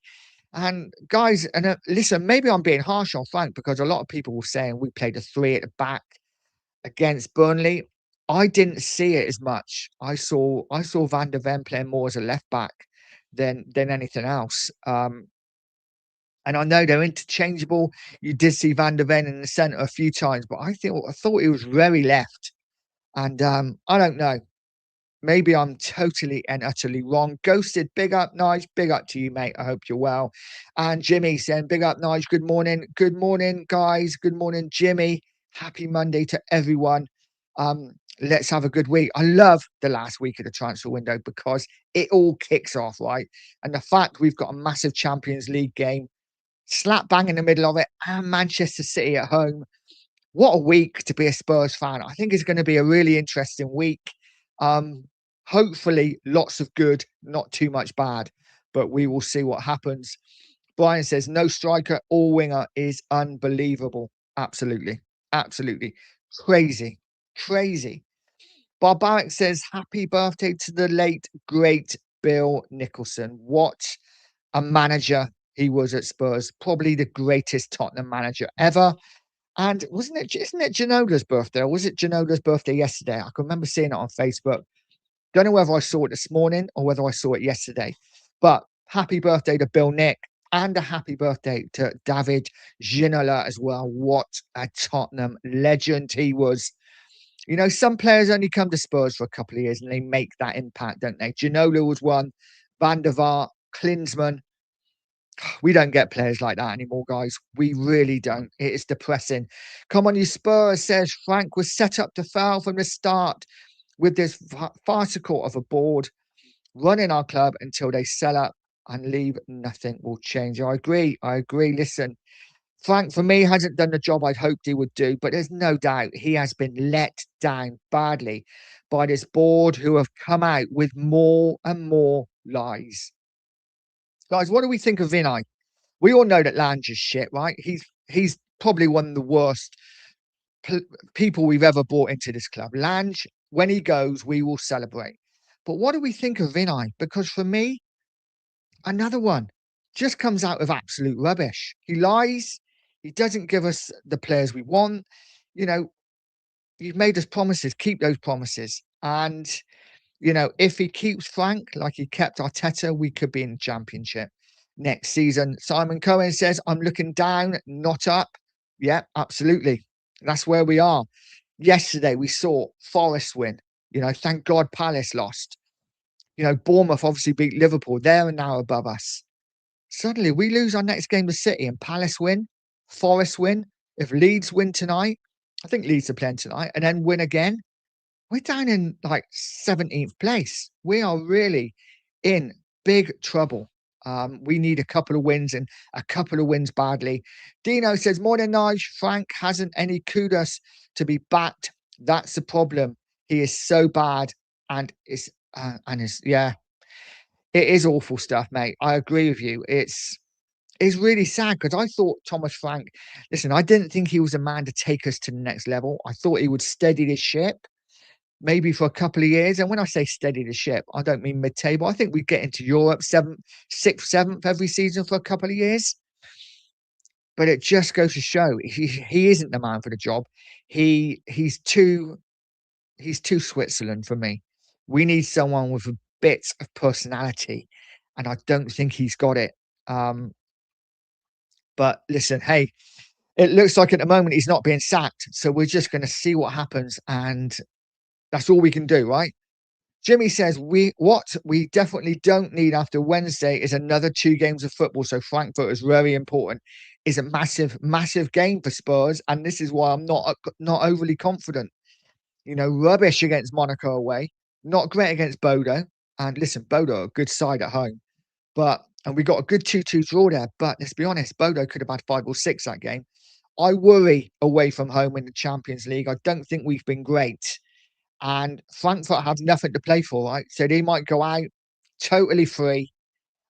And guys, and listen, maybe I'm being harsh on Frank because a lot of people were saying we played a three at the back against Burnley. I didn't see it as much. I saw Van der Ven playing more as a left back than anything else. And I know they're interchangeable. You did see Van der Ven in the centre a few times, but I thought he was very left. And I don't know. Maybe I'm totally and utterly wrong. Ghosted, big up, Nige. Big up to you, mate. I hope you're well. And Jimmy saying, big up, Nige. Good morning. Good morning, guys. Good morning, Jimmy. Happy Monday to everyone. Let's have a good week. I love the last week of the transfer window because it all kicks off, right? And the fact we've got a massive Champions League game slap bang in the middle of it and Manchester City at home. What a week to be a Spurs fan. I think it's going to be a really interesting week. Um, Hopefully, lots of good, not too much bad, but we will see what happens. Brian says, no striker or winger is unbelievable. Absolutely. Absolutely. Crazy. Crazy. Barbaric says, happy birthday to the late, great Bill Nicholson. What a manager he was at Spurs. Probably the greatest Tottenham manager ever. And isn't it Janola's birthday? Or was it Janola's birthday yesterday? I can remember seeing it on Facebook. Don't know whether I saw it this morning or whether I saw it yesterday. But happy birthday to Bill Nick and a happy birthday to David Ginola as well. What a Tottenham legend he was. You know, some players only come to Spurs for a couple of years and they make that impact, don't they? Ginola was one, Van der Vaart, Klinsmann. We don't get players like that anymore, guys. We really don't. It is depressing. Come on, you Spurs, says Frank was set up to fail from the start with this farcical of a board running our club until they sell up and leave. Nothing will change. I agree. I agree. Listen, Frank, for me, hasn't done the job I'd hoped he would do, but there's no doubt he has been let down badly by this board who have come out with more and more lies. Guys, what do we think of Vinay? We all know that Lange is shit, right? He's probably one of the worst p- people we've ever brought into this club. Lange, when he goes, we will celebrate. But what do we think of Vinay? Because for me, another one just comes out of absolute rubbish. He lies. He doesn't give us the players we want. You know, you've made us promises. Keep those promises. And you know, if he keeps Frank like he kept Arteta, we could be in the championship next season. Simon Cohen says, I'm looking down, not up. Yeah, absolutely. That's where we are. Yesterday, we saw Forest win. You know, thank God Palace lost. You know, Bournemouth obviously beat Liverpool. They're now above us. Suddenly, we lose our next game to City and Palace win, Forest win. If Leeds win tonight, I think Leeds are playing tonight, and then win again, we're down in like 17th place. We are really in big trouble. We need a couple of wins and a couple of wins badly. Dino says, morning, Nige. Frank hasn't any kudos to be backed. That's the problem. He is so bad yeah, it is awful stuff, mate. I agree with you. It's really sad because I thought Thomas Frank, listen, I didn't think he was a man to take us to the next level. I thought he would steady this ship maybe for a couple of years. And when I say steady the ship, I don't mean mid-table. I think we get into Europe seventh, sixth, seventh every season for a couple of years. but it just goes to show he isn't the man for the job. He's too Switzerland for me. We need someone with a bit of personality, and I don't think he's got it. Um, but listen, hey, it looks like at the moment he's not being sacked, so we're just going to see what happens, and that's all we can do, right? Jimmy says we definitely don't need after Wednesday is another 2 games of football. So Frankfurt is very important. Is a massive, massive game for Spurs, and this is why I'm not overly confident. Rubbish against Monaco away, not great against Bodo. And listen, Bodo are a good side at home, and we got a good 2-2 draw there. But let's be honest, Bodo could have had 5 or 6 that game. I worry away from home in the Champions League. I don't think we've been great. And Frankfurt have nothing to play for, right? So they might go out totally free.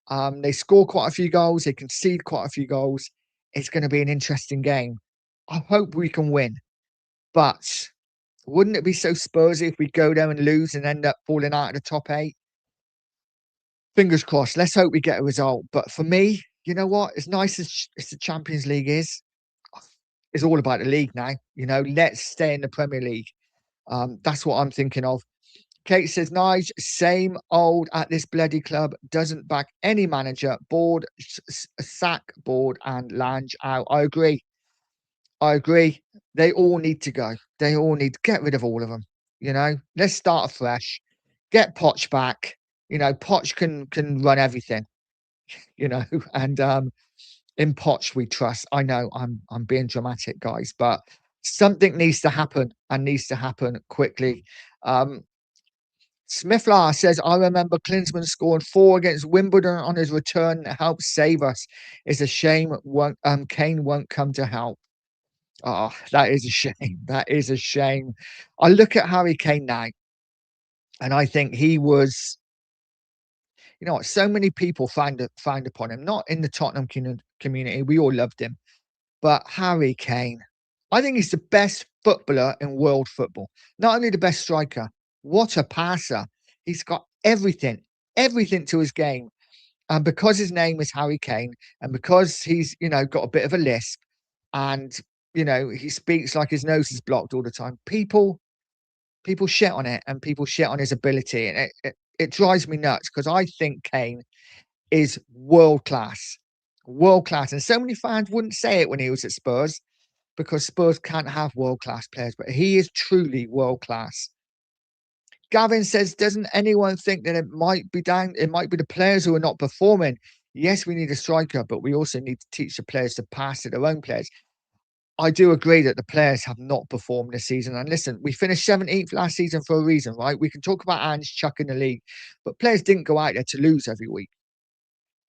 They score quite a few goals, they concede quite a few goals. It's going to be an interesting game. I hope we can win, but wouldn't it be so Spursy if we go there and lose and end up falling out of the top 8? Fingers crossed. Let's hope we get a result. But for me, you know what? As nice as the Champions League is, it's all about the league now. Let's stay in the Premier League. That's what I'm thinking of. Kate says, Nige, same old at this bloody club, doesn't back any manager, board, sack, board, and Lange out. I agree. I agree. They all need to go. They all need to get rid of all of them. Let's start afresh. Get Poch back. Poch can run everything, you know, and in Poch we trust. I know I'm being dramatic, guys, but something needs to happen and needs to happen quickly. Smithlar says, I remember Klinsmann scoring 4 against Wimbledon on his return to help save us. It's a shame Kane won't come to help. Oh, that is a shame. That is a shame. I look at Harry Kane now, and I think he was, what, so many people found upon him, not in the Tottenham community. We all loved him. But Harry Kane, I think he's the best footballer in world football. Not only the best striker, what a passer. He's got everything to his game. And because his name is Harry Kane, and because he's, got a bit of a lisp, and, he speaks like his nose is blocked all the time, people shit on it, and people shit on his ability. And it drives me nuts because I think Kane is world class. World class. And so many fans wouldn't say it when he was at Spurs, because Spurs can't have world-class players, but he is truly world-class. Gavin says, doesn't anyone think that it might be the players who are not performing? Yes, we need a striker, but we also need to teach the players to pass to their own players. I do agree that the players have not performed this season. And listen, we finished 17th last season for a reason, right? We can talk about Ange chucking the league, but players didn't go out there to lose every week.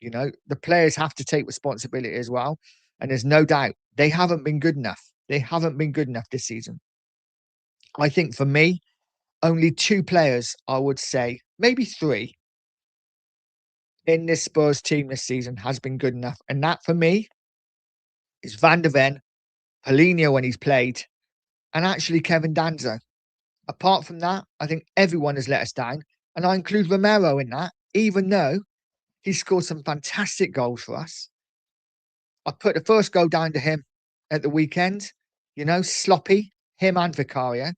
The players have to take responsibility as well. And there's no doubt they haven't been good enough. They haven't been good enough this season. I think for me, only 2 players, I would say, maybe 3, in this Spurs team this season has been good enough. And that for me is Van der Ven, Paulinho when he's played, and actually Kevin Danzo. Apart from that, I think everyone has let us down. And I include Romero in that, even though he scored some fantastic goals for us. I put the first goal down to him at the weekend, sloppy, him and Vicario.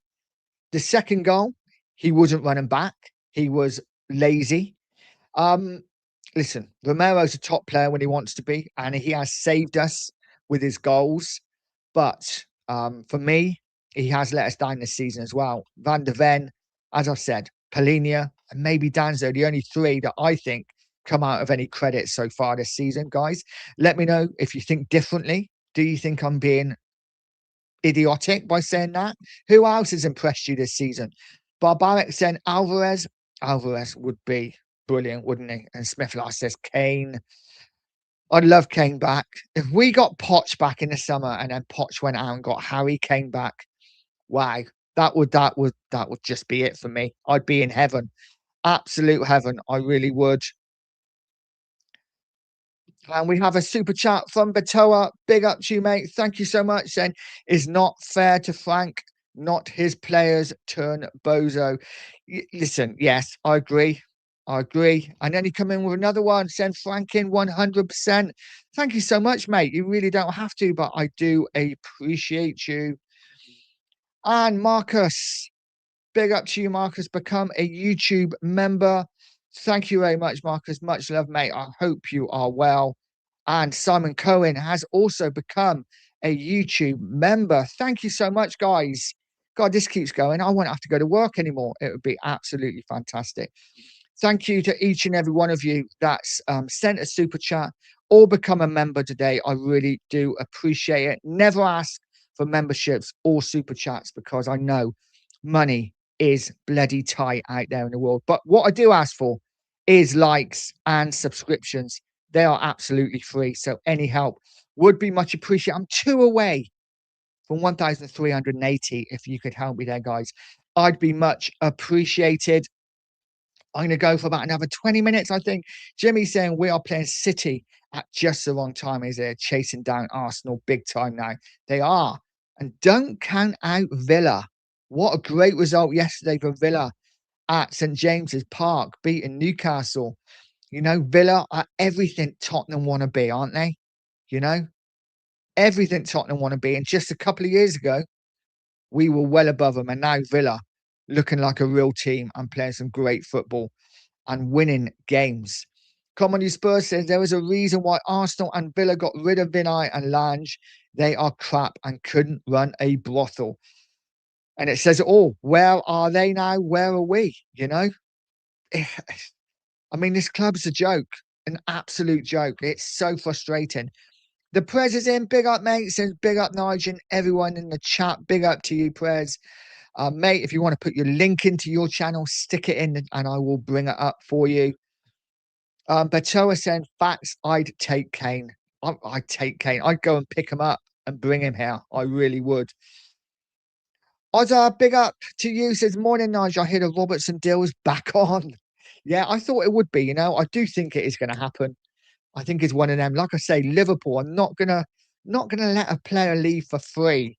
The second goal, he wasn't running back. He was lazy. Um, Listen, Romero's a top player when he wants to be, and he has saved us with his goals. But for me, he has let us down this season as well. Van der Ven, as I said, Paulinho, and maybe Danzo, the only 3 that I think come out of any credit so far this season, guys. Let me know if you think differently. Do you think I'm being idiotic by saying that? Who else has impressed you this season? Barbaric saying Alvarez. Alvarez would be brilliant, wouldn't he? And Smithlar says Kane. I'd love Kane back. If we got Poch back in the summer and then Poch went out and got Harry Kane back, wow, that would just be it for me. I'd be in heaven. Absolute heaven. I really would. And we have a super chat from Batoa. Big up to you, mate. Thank you so much. Saying, is not fair to Frank, not his players turn bozo. Listen, yes, I agree. I agree. And then you come in with another one, send Frank in 100%. Thank you so much, mate. You really don't have to, but I do appreciate you. And Marcus, big up to you, Marcus. Become a YouTube member. Thank you very much, Marcus. Much love, mate. I hope you are well. And Simon Cohen has also become a YouTube member. Thank you so much, guys. God, this keeps going. I won't have to go to work anymore. It would be absolutely fantastic. Thank you to each and every one of you that's sent a super chat or become a member today. I really do appreciate it. Never ask for memberships or super chats because I know money is bloody tight out there in the world. But what I do ask for is likes and subscriptions. They are absolutely free. So any help would be much appreciated. I'm two away from 1,380. If you could help me there, guys, I'd be much appreciated. I'm going to go for about another 20 minutes, I think. Jimmy's saying we are playing City at just the wrong time. Is they're chasing down Arsenal big time now. They are. And don't count out Villa. What a great result yesterday for Villa at St James's Park, beating Newcastle. You know, Villa are everything Tottenham want to be, aren't they? You know, everything Tottenham want to be. And just a couple of years ago, we were well above them. And now Villa looking like a real team and playing some great football and winning games. Come on, you Spurs says there is a reason why Arsenal and Villa got rid of Vinay and Lange. They are crap and couldn't run a brothel. And it says it all. Where are they now? Where are we? You know? I mean, this club's a joke, an absolute joke. It's so frustrating. The Prez is in. Big up, mate. Says big up, Nigel. Everyone in the chat. Big up to you, Prez. Mate, if you want to put your link into your channel, stick it in and I will bring it up for you. Batoa saying, facts, I'd take Kane. I'd take Kane. I'd go and pick him up and bring him here. I really would. Ozza, big up to you. Says, morning, Nigel. I hear the Robertson deal's back on. Yeah, I thought it would be, you know. I do think it is going to happen. I think it's one of them. Like I say, Liverpool are not gonna let a player leave for free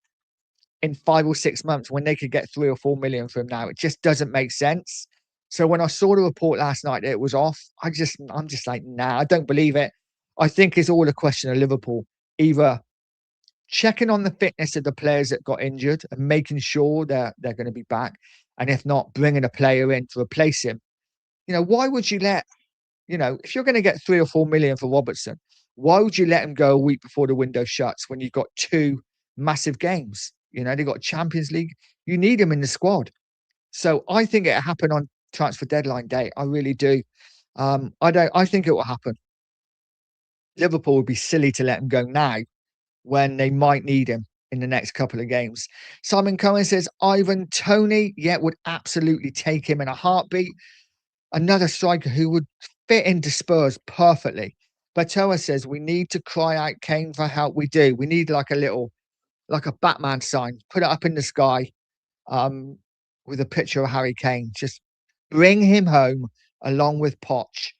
in 5 or 6 months when they could get 3 or 4 million from now. It just doesn't make sense. So when I saw the report last night that it was off, I'm just like, nah, I don't believe it. I think it's all a question of Liverpool either checking on the fitness of the players that got injured and making sure they're going to be back, and if not, bringing a player in to replace him. You know, why would you let if you're going to get 3 or 4 million for Robertson, why would you let him go a week before the window shuts when you've got two massive games? You know, they've got Champions League. You need him in the squad. So I think it happened on transfer deadline day. I really do. I think it will happen. Liverpool would be silly to let him go now when they might need him in the next couple of games. Simon Cohen says Ivan Toney, yeah, would absolutely take him in a heartbeat. Another striker who would fit into Spurs perfectly. Batoa says we need to cry out Kane for help. We do. We need like a Batman sign. Put it up in the sky, um, with a picture of Harry Kane. Just bring him home along with Poch.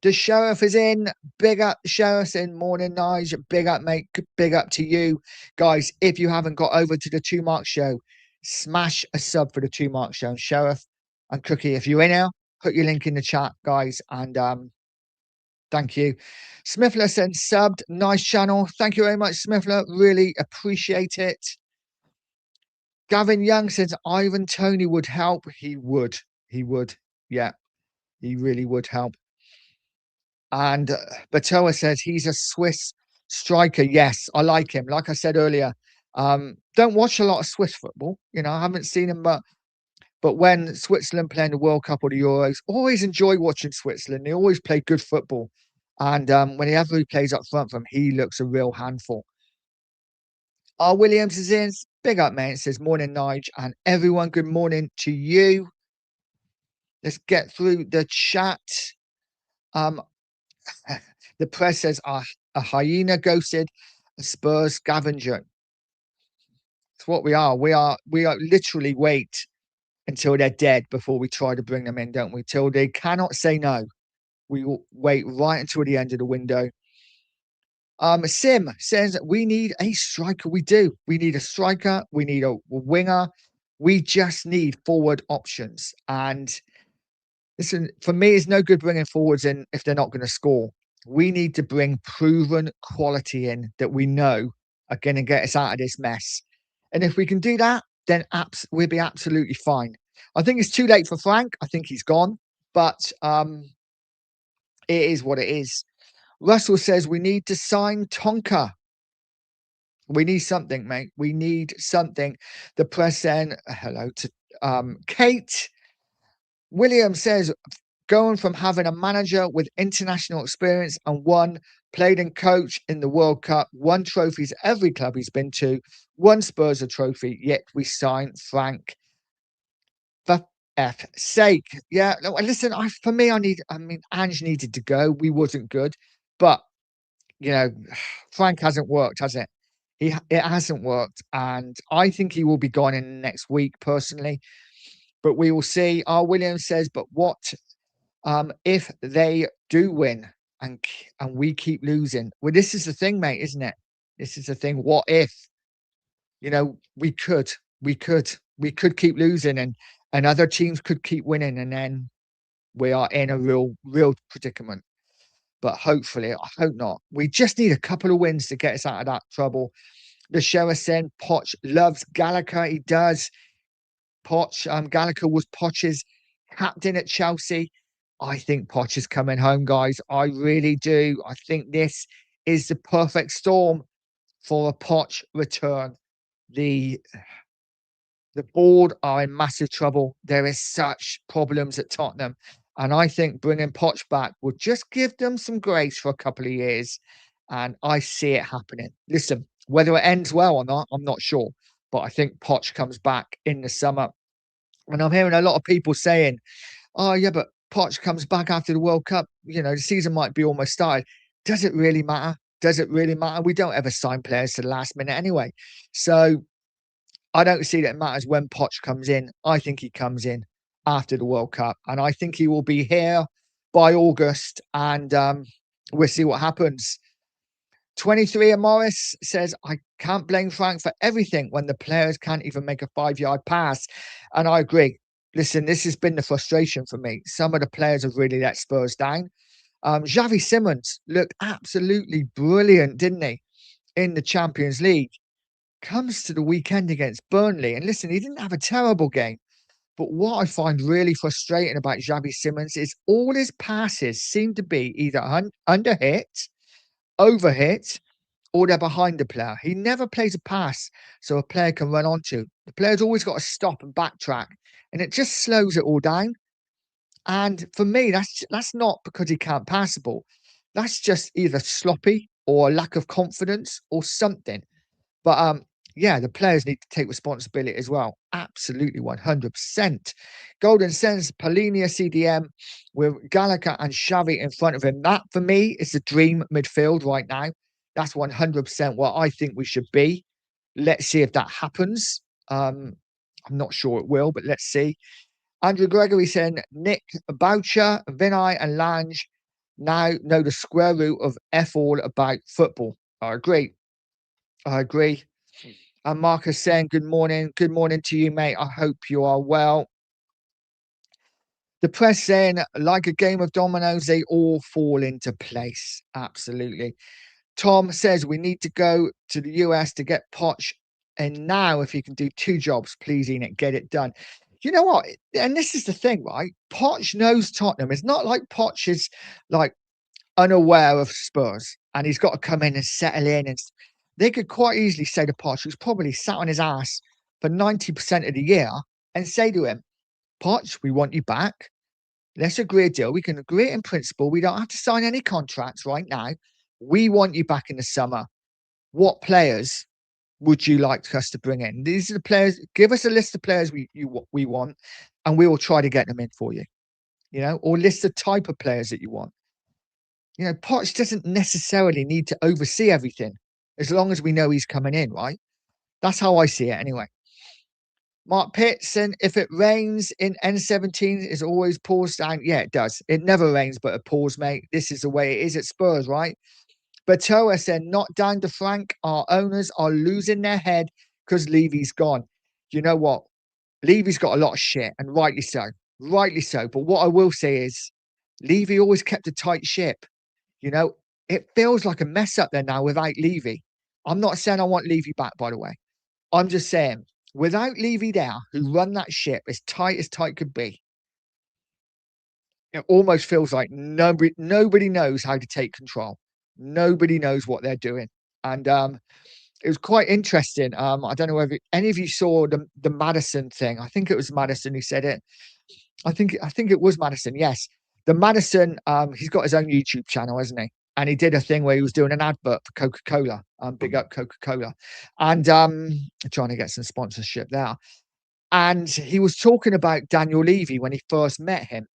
The Sheriff is in. Big up, Sheriff's in. Morning, Nige. Big up, mate. Big up to you. Guys, if you haven't got over to the Two Mark Show, smash a sub for the Two Mark Show. And Sheriff and Cookie, if you're in here, put your link in the chat, guys. And thank you. Smithler said subbed. Nice channel. Thank you very much, Smithler. Really appreciate it. Gavin Young says Ivan Toney would help. He would. He would. Yeah, he really would help. And Batoa says he's a Swiss striker. Yes, I like him. Like I said earlier, don't watch a lot of Swiss football. You know, I haven't seen him, but when Switzerland play in the World Cup or the Euros, always enjoy watching Switzerland. They always play good football. And whenever he plays up front for him, he looks a real handful. Williams is in. Big up, man. It says morning, Nige, and everyone. Good morning to you. Let's get through the chat. The press says a hyena ghosted a Spurs scavenger. It's what we are. We are literally wait until they're dead before we try to bring them in, don't we? Till they cannot say no. We will wait right until the end of the window. Sim says we need a striker. We do. We need a striker. We need a winger. We just need forward options. And Listen, for me, it's no good bringing forwards in if they're not going to score. We need to bring proven quality in that we know are going to get us out of this mess. And if we can do that, then we'll be absolutely fine. I think it's too late for Frank. I think he's gone, but it is what it is. Russell says we need to sign Tonka. We need something, mate. We need something. The press then, hello to Kate. William says going from having a manager with international experience and played and coached in the World Cup, won trophies every club he's been to, won Spurs a trophy, yet we signed Frank for F sake. Yeah, no, listen, for me, I mean, Ange needed to go. We wasn't good, but you know, Frank hasn't worked, has it? It hasn't worked, and I think he will be gone in next week, personally. But we will see. R. Williams says, but what if they do win and we keep losing? Well, this is the thing, mate, isn't it? This is the thing. What if? We could keep losing, and other teams could keep winning, and then we are in a real predicament. But hopefully, I hope not. We just need a couple of wins to get us out of that trouble. The sheriff said Poch loves Gallagher. He does. Gallagher was Poch's captain at Chelsea. I think Poch is coming home, guys. I really do. I think this is the perfect storm for a Poch return. The the board are in massive trouble. There is such problems at Tottenham. And I think bringing Poch back would just give them some grace for a couple of years. And I see it happening. Listen, whether it ends well or not, I'm not sure. But I think Poch comes back in the summer. And I'm hearing a lot of people saying, oh, yeah, but Poch comes back after the World Cup. The season might be almost started. Does it really matter? Does it really matter? We don't ever sign players to the last minute anyway. So I don't see that it matters when Poch comes in. I think he comes in after the World Cup, and I think he will be here by August, and we'll see what happens. 23 and Morris says, I can't blame Frank for everything when the players can't even make a 5-yard pass. And I agree. Listen, this has been the frustration for me. Some of the players have really let Spurs down. Xavi Simons looked absolutely brilliant, didn't he, in the Champions League? Comes to the weekend against Burnley, and listen, he didn't have a terrible game. But what I find really frustrating about Xavi Simons is all his passes seem to be either under hit, over hit, or they're behind the player. He never plays a pass so a player can run onto. The player's always got to stop and backtrack, and it just slows it all down. And for me, that's not because he can't pass the ball. That's just either sloppy or a lack of confidence or something. But yeah, the players need to take responsibility as well. Absolutely, 100%. Golden sends Polinia CDM with Gallagher and Xavi in front of him. That for me is the dream midfield right now. That's 100% what I think we should be. Let's see if that happens. I'm not sure it will, but let's see. Andrew Gregory saying Nick Boucher, Vinay, and Lange now know the square root of F all about football. I agree. I agree. And Marcus saying, good morning. Good morning to you, mate. I hope you are well. The press saying, like a game of dominoes, they all fall into place. Absolutely. Tom says, we need to go to the US to get Poch. And now, if you can do 2 jobs, please, Enoch, get it done. You know what? And this is the thing, right? Poch knows Tottenham. It's not like Poch is like unaware of Spurs and he's got to come in and settle in. And they could quite easily say to Poch, who's probably sat on his ass for 90% of the year, and say to him, Poch, we want you back. Let's agree a deal. We can agree it in principle. We don't have to sign any contracts right now. We want you back in the summer. What players would you like us to bring in? These are the players. Give us a list of players we want, and we will try to get them in for you. Or list the type of players that you want. Poch doesn't necessarily need to oversee everything as long as we know he's coming in, right? That's how I see it anyway. Mark Pitson, if it rains in N17, it always pours down. Yeah, it does. It never rains, but it pours, mate. This is the way it is at Spurs, right? But Toa said, not down to Frank. Our owners are losing their head because Levy's gone. You know what? Levy's got a lot of shit, and rightly so. rightly so. But what I will say is, Levy always kept a tight ship. You know, it feels like a mess up there now without Levy. I'm not saying I want Levy back, by the way. I'm just saying, without Levy there, who run that ship as tight could be, it almost feels like nobody knows how to take control. Nobody knows what they're doing. And it was quite interesting. I don't know whether any of you saw the Madison thing. I think it was Madison who said it. I think it was Madison. Yes, the Madison. He's got his own YouTube channel, hasn't he? And he did a thing where he was doing an advert for Coca Cola. Big up Coca Cola, and trying to get some sponsorship there. And he was talking about Daniel Levy when he first met him,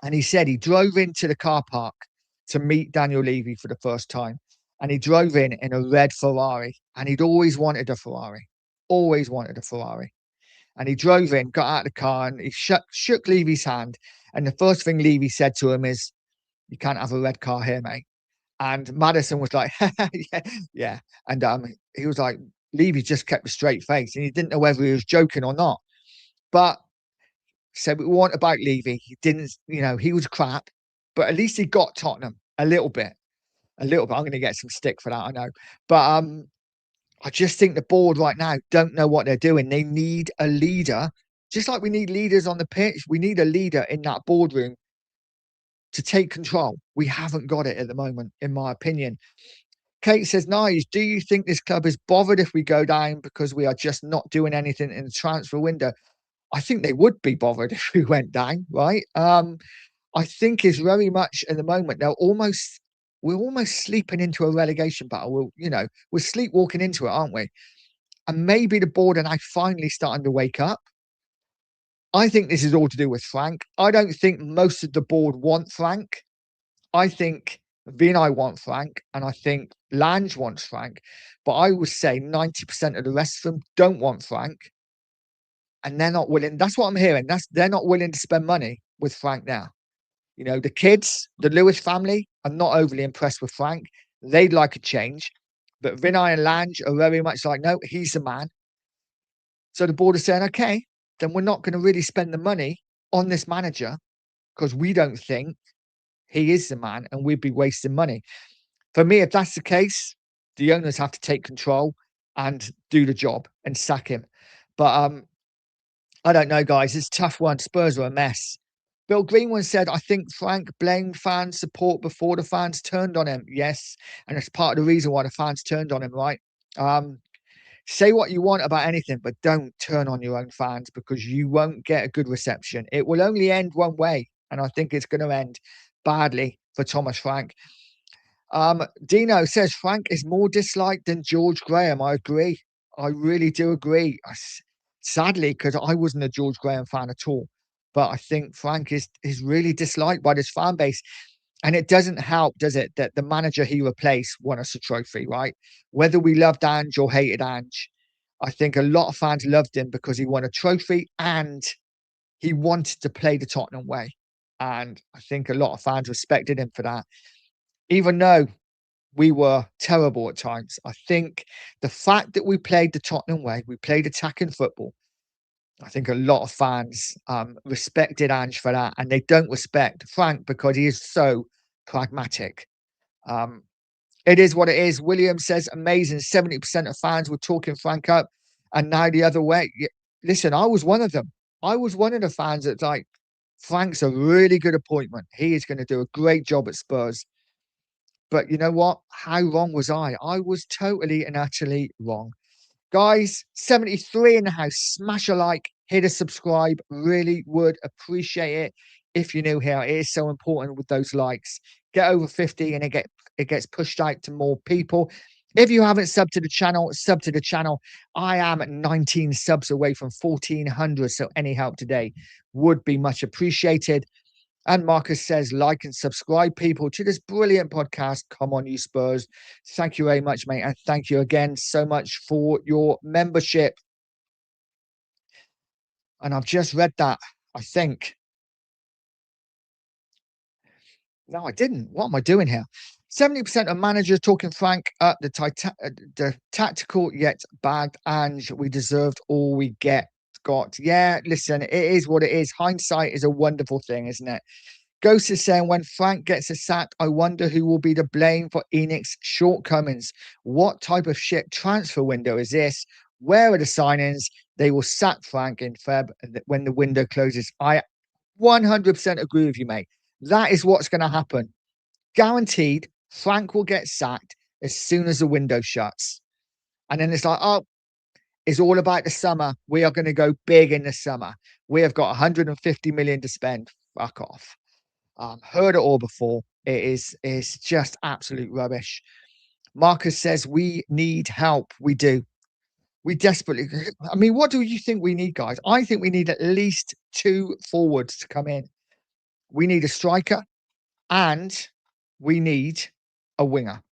and he said he drove into the car park to meet Daniel Levy for the first time, and he drove in a red Ferrari, and he'd always wanted a Ferrari, always wanted a Ferrari. And he drove in, got out of the car, and he shook Levy's hand. And the first thing Levy said to him is, "You can't have a red car here, mate." And Madison was like, "Yeah, yeah." And he was like, Levy just kept a straight face, and he didn't know whether he was joking or not. But said we want about Levy. He didn't, he was crap, but at least he got Tottenham a little bit, a little bit. I'm going to get some stick for that, I know. But I just think the board right now don't know what they're doing. They need a leader, just like we need leaders on the pitch. We need a leader in that boardroom to take control. We haven't got it at the moment, in my opinion. Kate says, "Nice. Do you think this club is bothered if we go down because we are just not doing anything in the transfer window?" I think they would be bothered if we went down, right? I think is very much at the moment we're almost sleeping into a relegation battle. We're sleepwalking into it, aren't we? And maybe the board are now finally starting to wake up. I think this is all to do with Frank. I don't think most of the board want Frank. I think Vinay want Frank, and I think Lange wants Frank. But I would say 90% of the rest of them don't want Frank, and they're not willing. That's what I'm hearing. They're not willing to spend money with Frank now. The kids, the Lewis family, are not overly impressed with Frank. They'd like a change. But Vinay and Lange are very much like, no, he's the man. So the board is saying, okay, then we're not going to really spend the money on this manager because we don't think he is the man and we'd be wasting money. For me, if that's the case, the owners have to take control and do the job and sack him. But I don't know, guys. It's a tough one. Spurs are a mess. Bill Greenwood said, "I think Frank blamed fans' support before the fans turned on him." Yes, and it's part of the reason why the fans turned on him, right? Say what you want about anything, but don't turn on your own fans because you won't get a good reception. It will only end one way, and I think it's going to end badly for Thomas Frank. Dino says Frank is more disliked than George Graham. I agree. I really do agree. Sadly, because I wasn't a George Graham fan at all, but I think Frank is really disliked by this fan base. And it doesn't help, does it, that the manager he replaced won us a trophy, right? Whether we loved Ange or hated Ange, I think a lot of fans loved him because he won a trophy and he wanted to play the Tottenham way. And I think a lot of fans respected him for that, even though we were terrible at times. I think the fact that we played the Tottenham way, we played attacking football, I think a lot of fans respected Ange for that, and they don't respect Frank because he is so pragmatic. Um, it is what it is. William says, amazing. 70% of fans were talking Frank up, and now the other way. Listen, I was one of them. I was one of the fans that's like, Frank's a really good appointment. He is going to do a great job at Spurs. But you know what? How wrong was I? I was totally and utterly wrong. Guys, 73 in the house. Smash a like, hit a subscribe. Really would appreciate it if you're new here. It is so important with those likes. Get over 50 and it gets pushed out to more people. If you haven't subbed to the channel, sub to the channel. I am at 19 subs away from 1,400, so any help today would be much appreciated. And Marcus says, like and subscribe, people, to this brilliant podcast. Come on, you Spurs. Thank you very much, mate. And thank you again so much for your membership. And I've just read that, I think. No, I didn't. What am I doing here? 70% of managers talking Frank up the tactical yet bagged Ange. We deserved all we get. got. Yeah, listen, it is what it is. Hindsight is a wonderful thing, isn't it? Ghost is saying, when Frank gets a sack, I wonder who will be to blame for Enix's shortcomings. What type of shit transfer window is this? Where are the signings? They will sack Frank in Feb when the window closes. I 100% agree with you, mate. That is what's going to happen. Guaranteed, Frank will get sacked as soon as the window shuts. And then it's like, oh, it's all about the summer. We are going to go big in the summer. We have got 150 million to spend. Fuck off. Heard it all before. It's just absolute rubbish. Marcus says we need help. We do. We desperately. I mean, what do you think we need, guys? I think we need at least two forwards to come in. We need a striker and we need a winger.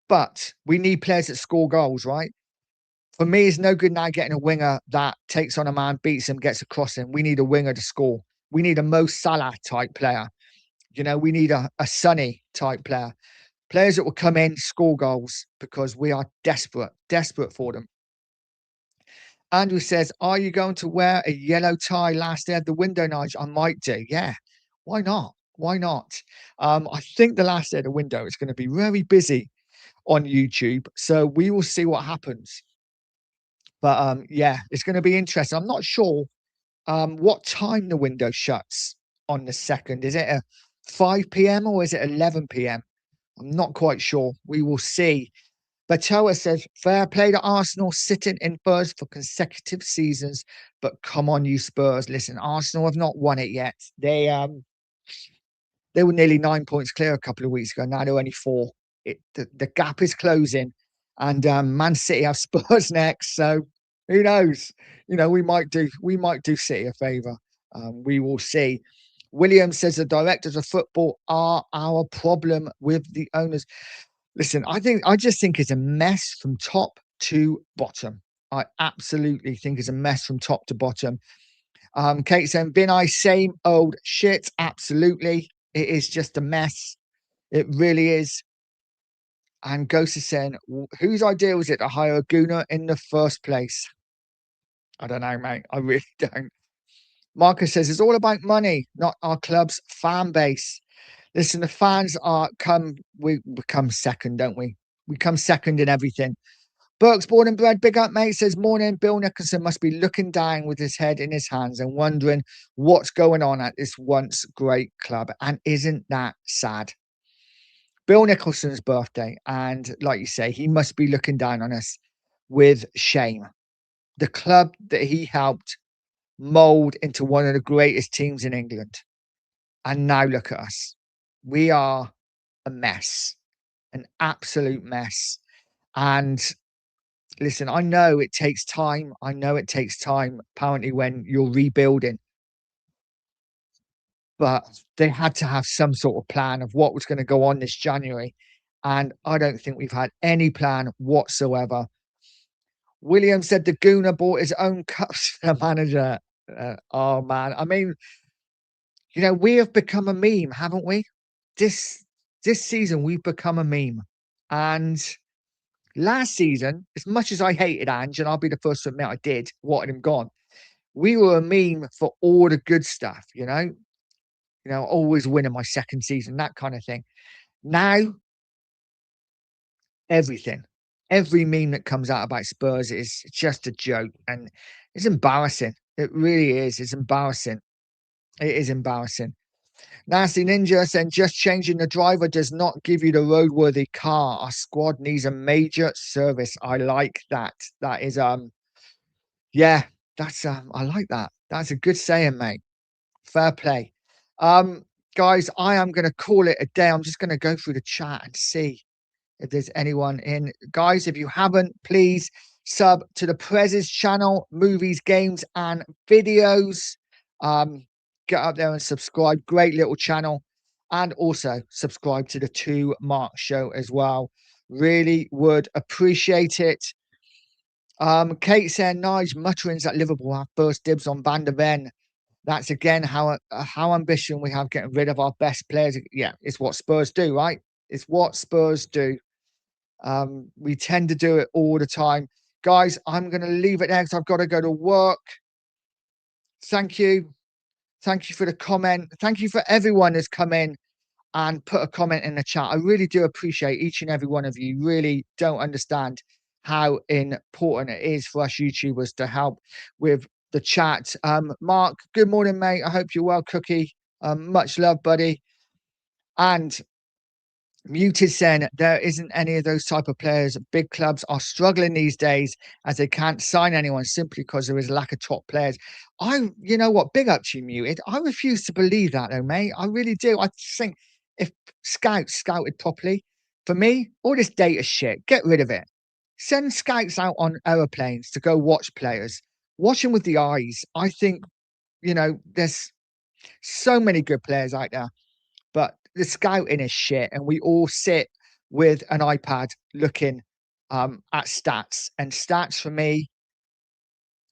But we need players that score goals, right? For me, it's no good now getting a winger that takes on a man, beats him, gets across him. We need a winger to score. We need a Mo Salah type player. You know, we need a Sonny type player. Players that will come in, score goals, because we are desperate for them. Andrew says, are you going to wear a yellow tie last day at the window, Nigel? I might do. Yeah. Why not? Why not? I think the last day at the window is going to be very busy on YouTube. So we will see what happens. But yeah, it's going to be interesting. I'm not sure what time the window shuts on the 2nd. Is it a 5 p.m. or is it 11 p.m.? I'm not quite sure. We will see. Batoa says, fair play to Arsenal sitting in first for consecutive seasons. But come on, you Spurs. Listen, Arsenal have not won it yet. They were nearly 9 points clear a couple of weeks ago. Now they're only 4. The gap is closing. And Man City have Spurs next. So who knows? You know, we might do City a favour. We will see. William says the directors of football are our problem with the owners. Listen, I just think it's a mess from top to bottom. I absolutely think it's a mess from top to bottom. Kate saying, Vinay, same old shit. Absolutely. It is just a mess. It really is. And Ghost is saying, whose idea was it to hire a Gooner in the first place? I don't know, mate. I really don't. Marcus says, it's all about money, not our club's fan base. Listen, the fans we come second, don't we? We come second in everything. Burke's born and bred, big up, mate, says, morning, Bill Nicholson must be looking down with his head in his hands and wondering what's going on at this once great club. And isn't that sad? Bill Nicholson's birthday. And like you say, he must be looking down on us with shame. The club that he helped mold into one of the greatest teams in England. And now look at us. We are a mess, an absolute mess. And listen, I know it takes time. I know it takes time, apparently, when you're rebuilding. But they had to have some sort of plan of what was going to go on this January. And I don't think we've had any plan whatsoever. William said the Gooner bought his own cups for the manager. Oh, man. I mean, you know, we have become a meme, haven't we? This season, we've become a meme. And last season, as much as I hated Ange, and I'll be the first to admit I did, wanted him gone, we were a meme for all the good stuff, you know? You know, always winning my second season, that kind of thing. Now, everything, every meme that comes out about Spurs is just a joke. And it's embarrassing. It really is. It's embarrassing. It is embarrassing. Nasty Ninja saying just changing the driver does not give you the roadworthy car. Our squad needs a major service. I like that. That is yeah, that's I like that. That's a good saying, mate. Fair play. Guys, I am gonna call it a day. I'm just gonna go through the chat and see if there's anyone in. Guys, if you haven't, please sub to the Prez's channel, movies, games, and videos. Get up there and subscribe. Great little channel. And also subscribe to the 2 Mark Show as well. Really would appreciate it. Kate saying, nice mutterings at Liverpool have first dibs on Van der Ven. That's again how ambition we have getting rid of our best players. Yeah, it's what Spurs do, right? It's what Spurs do. We tend to do it all the time. Guys, I'm going to leave it there because I've got to go to work. Thank you. Thank you for the comment. Thank you for everyone who's come in and put a comment in the chat. I really do appreciate each and every one of you. Really don't understand how important it is for us YouTubers to help with the chat. Mark, good morning, mate. I hope you're well, Cookie. Much love, buddy. And Muted saying there isn't any of those type of players. Big clubs are struggling these days as they can't sign anyone simply because there is a lack of top players. You know what? Big up to you, Muted. I refuse to believe that, though, mate. I really do. I think if scouts scouted properly, for me, all this data shit, get rid of it. Send scouts out on aeroplanes to go watch players, watch them with the eyes. I think, there's so many good players out there. But the scouting is shit, and we all sit with an iPad looking at stats. And stats for me,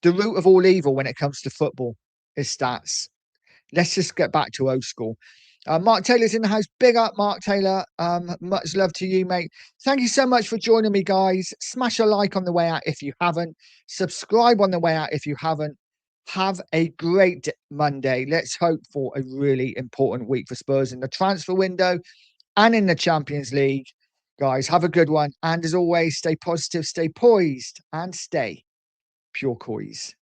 the root of all evil when it comes to football is stats. Let's just get back to old school. Mark Taylor's in the house. Big up, Mark Taylor. Much love to you, mate. Thank you so much for joining me, guys. Smash a like on the way out if you haven't. Subscribe on the way out if you haven't. Have a great Monday. Let's hope for a really important week for Spurs in the transfer window and in the Champions League. Guys, have a good one. And as always, stay positive, stay poised, and stay pure Coys.